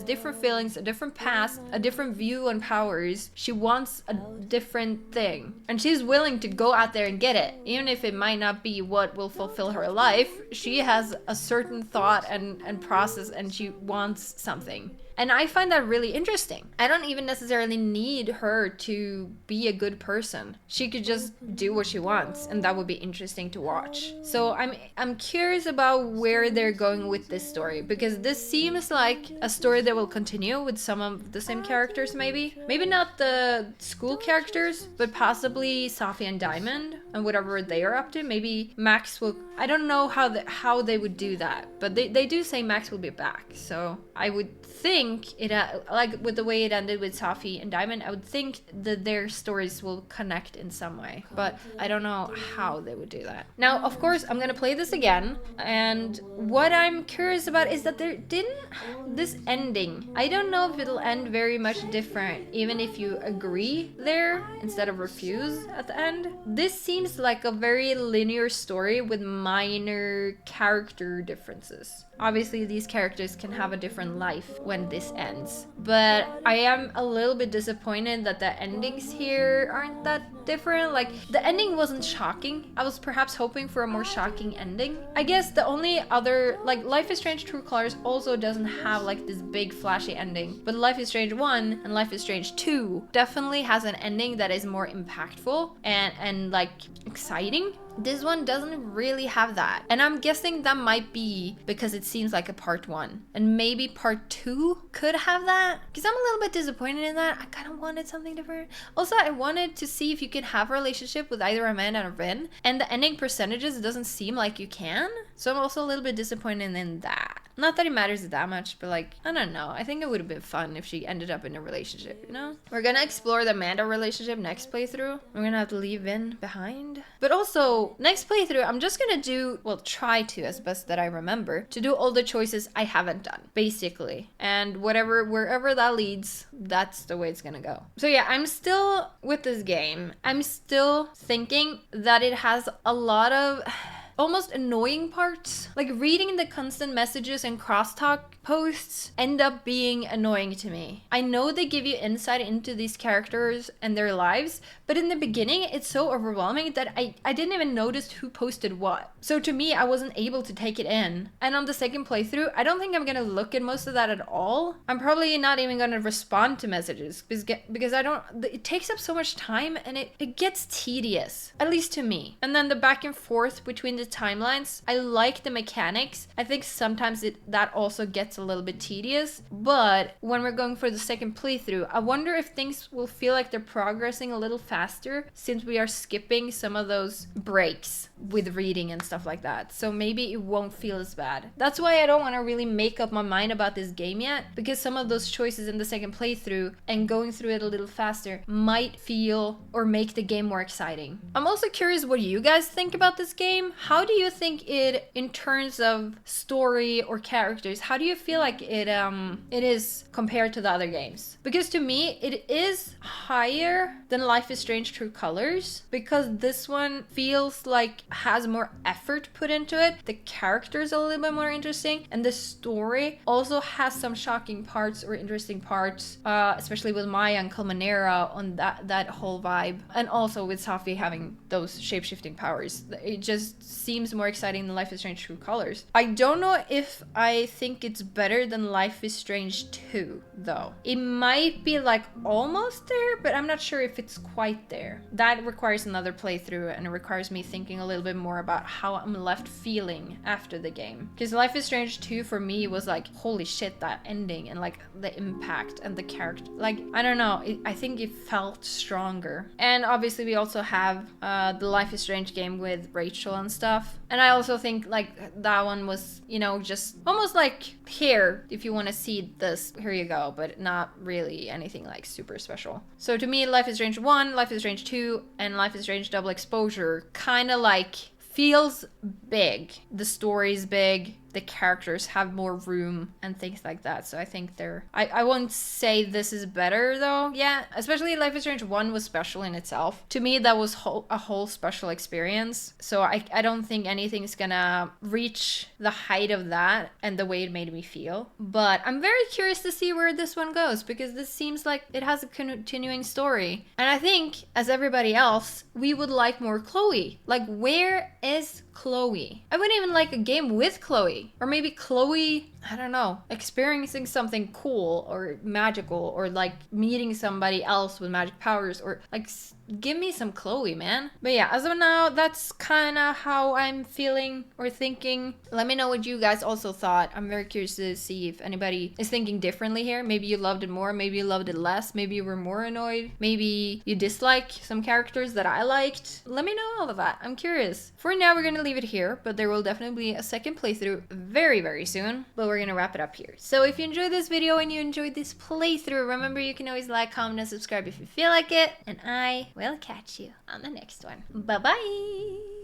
different feelings, a different past, a different view on powers. She wants a different thing. And she's willing to go out there and get it. Even if it might not be what will fulfill her life, she has a certain thought and process and she wants something. And I find that really interesting. I don't even necessarily need her to be a good person. She could just do what she wants, and that would be interesting to watch. So I'm curious about where they're going with this story, because this seems like a story that will continue with some of the same characters maybe. Maybe not the school characters, but possibly Safi and Diamond and whatever they are up to. Maybe Max will... I don't know how they would do that, but they do say Max will be back, so I would think it like with the way it ended with Safi and Diamond, I would think that their stories will connect in some way, but I don't know how they would do that. Now, of course, I'm gonna play this again, and what I'm curious about is that this ending, I don't know if it'll end very much different, even if you agree there instead of refuse at the end. This seems like a very linear story with minor character differences. Obviously, these characters can have a different life when this ends. But I am a little bit disappointed that the endings here aren't that different. Like, the ending wasn't shocking. I was perhaps hoping for a more shocking ending. I guess the only other, like, Life is Strange True Colors also doesn't have, like, this big flashy ending. But Life is Strange 1 and Life is Strange 2 definitely has an ending that is more impactful and like, exciting. This one doesn't really have that. And I'm guessing that might be because it seems like a part 1. And maybe part 2 could have that. Because I'm a little bit disappointed in that. I kind of wanted something different. Also, I wanted to see if you could have a relationship with either Amanda or Vin. And the ending percentages, it doesn't seem like you can. So I'm also a little bit disappointed in that. Not that it matters that much, but like, I don't know. I think it would have been fun if she ended up in a relationship, you know? We're gonna explore the Amanda relationship next playthrough. We're gonna have to leave Vin behind. But also, next playthrough, I'm just gonna do, well, try to, as best that I remember, to do all the choices I haven't done, basically. And wherever that leads, that's the way it's gonna go. So yeah, I'm still with this game. I'm still thinking that it has a lot of almost annoying parts. Like reading the constant messages and crosstalk posts end up being annoying to me. I know they give you insight into these characters and their lives, but in the beginning it's so overwhelming that I didn't even notice who posted what. So to me, I wasn't able to take it in. And on the second playthrough, I don't think I'm gonna look at most of that at all. I'm probably not even gonna respond to messages because it takes up so much time and it gets tedious, at least to me. And then the back and forth between the timelines, I like the mechanics. I think sometimes that also gets a little bit tedious, but when we're going for the second playthrough, I wonder if things will feel like they're progressing a little faster since we are skipping some of those breaks with reading and stuff like that. So maybe it won't feel as bad. That's why I don't want to really make up my mind about this game yet, because some of those choices in the second playthrough and going through it a little faster might feel or make the game more exciting. I'm also curious what you guys think about this game. How do you think it, in terms of story or characters, how do you feel like it is compared to the other games? Because to me, it is higher than Life is Strange True Colors, because this one feels like has more effort put into it. The characters are a little bit more interesting, and the story also has some shocking parts or interesting parts, especially with Maya and Culminera on that whole vibe, and also with Safi having those shape-shifting powers. It just seems more exciting than Life is Strange True Colors. I don't know if I think it's better than Life is Strange 2 though. It might be like almost there, but I'm not sure if it's quite there. That requires another playthrough, and it requires me thinking a little bit more about how I'm left feeling after the game. Because Life is Strange 2 for me was like, holy shit, that ending and like the impact and the character. Like, I don't know, I think it felt stronger. And obviously we also have the Life is Strange game with Rachel and stuff. And I also think like that one was, you know, just almost like, here, if you want to see this, here you go, but not really anything like super special. So to me, Life is Strange 1, Life is Strange 2, and Life is Strange Double Exposure kind of like feels big. The story's big. The characters have more room and things like that. So I think I won't say this is better though. Yeah, especially Life is Strange 1 was special in itself. To me, that was a whole special experience. So I don't think anything's gonna reach the height of that and the way it made me feel. But I'm very curious to see where this one goes, because this seems like it has a continuing story. And I think, as everybody else, we would like more Chloe. Like, where is Chloe? I wouldn't even like a game with Chloe. Or maybe Chloe, I don't know, experiencing something cool or magical, or like meeting somebody else with magic powers, or like give me some Chloe, man. But yeah, as of now, that's kind of how I'm feeling or thinking. Let me know what you guys also thought. I'm very curious to see if anybody is thinking differently here. Maybe you loved it more, maybe you loved it less, maybe you were more annoyed, maybe you dislike some characters that I liked. Let me know all of that. I'm curious. For now, we're gonna leave it here, but there will definitely be a second playthrough very, very soon. But we're gonna wrap it up here. So if you enjoyed this video and you enjoyed this playthrough, remember you can always like, comment, and subscribe if you feel like it. And I will catch you on the next one. Bye-bye!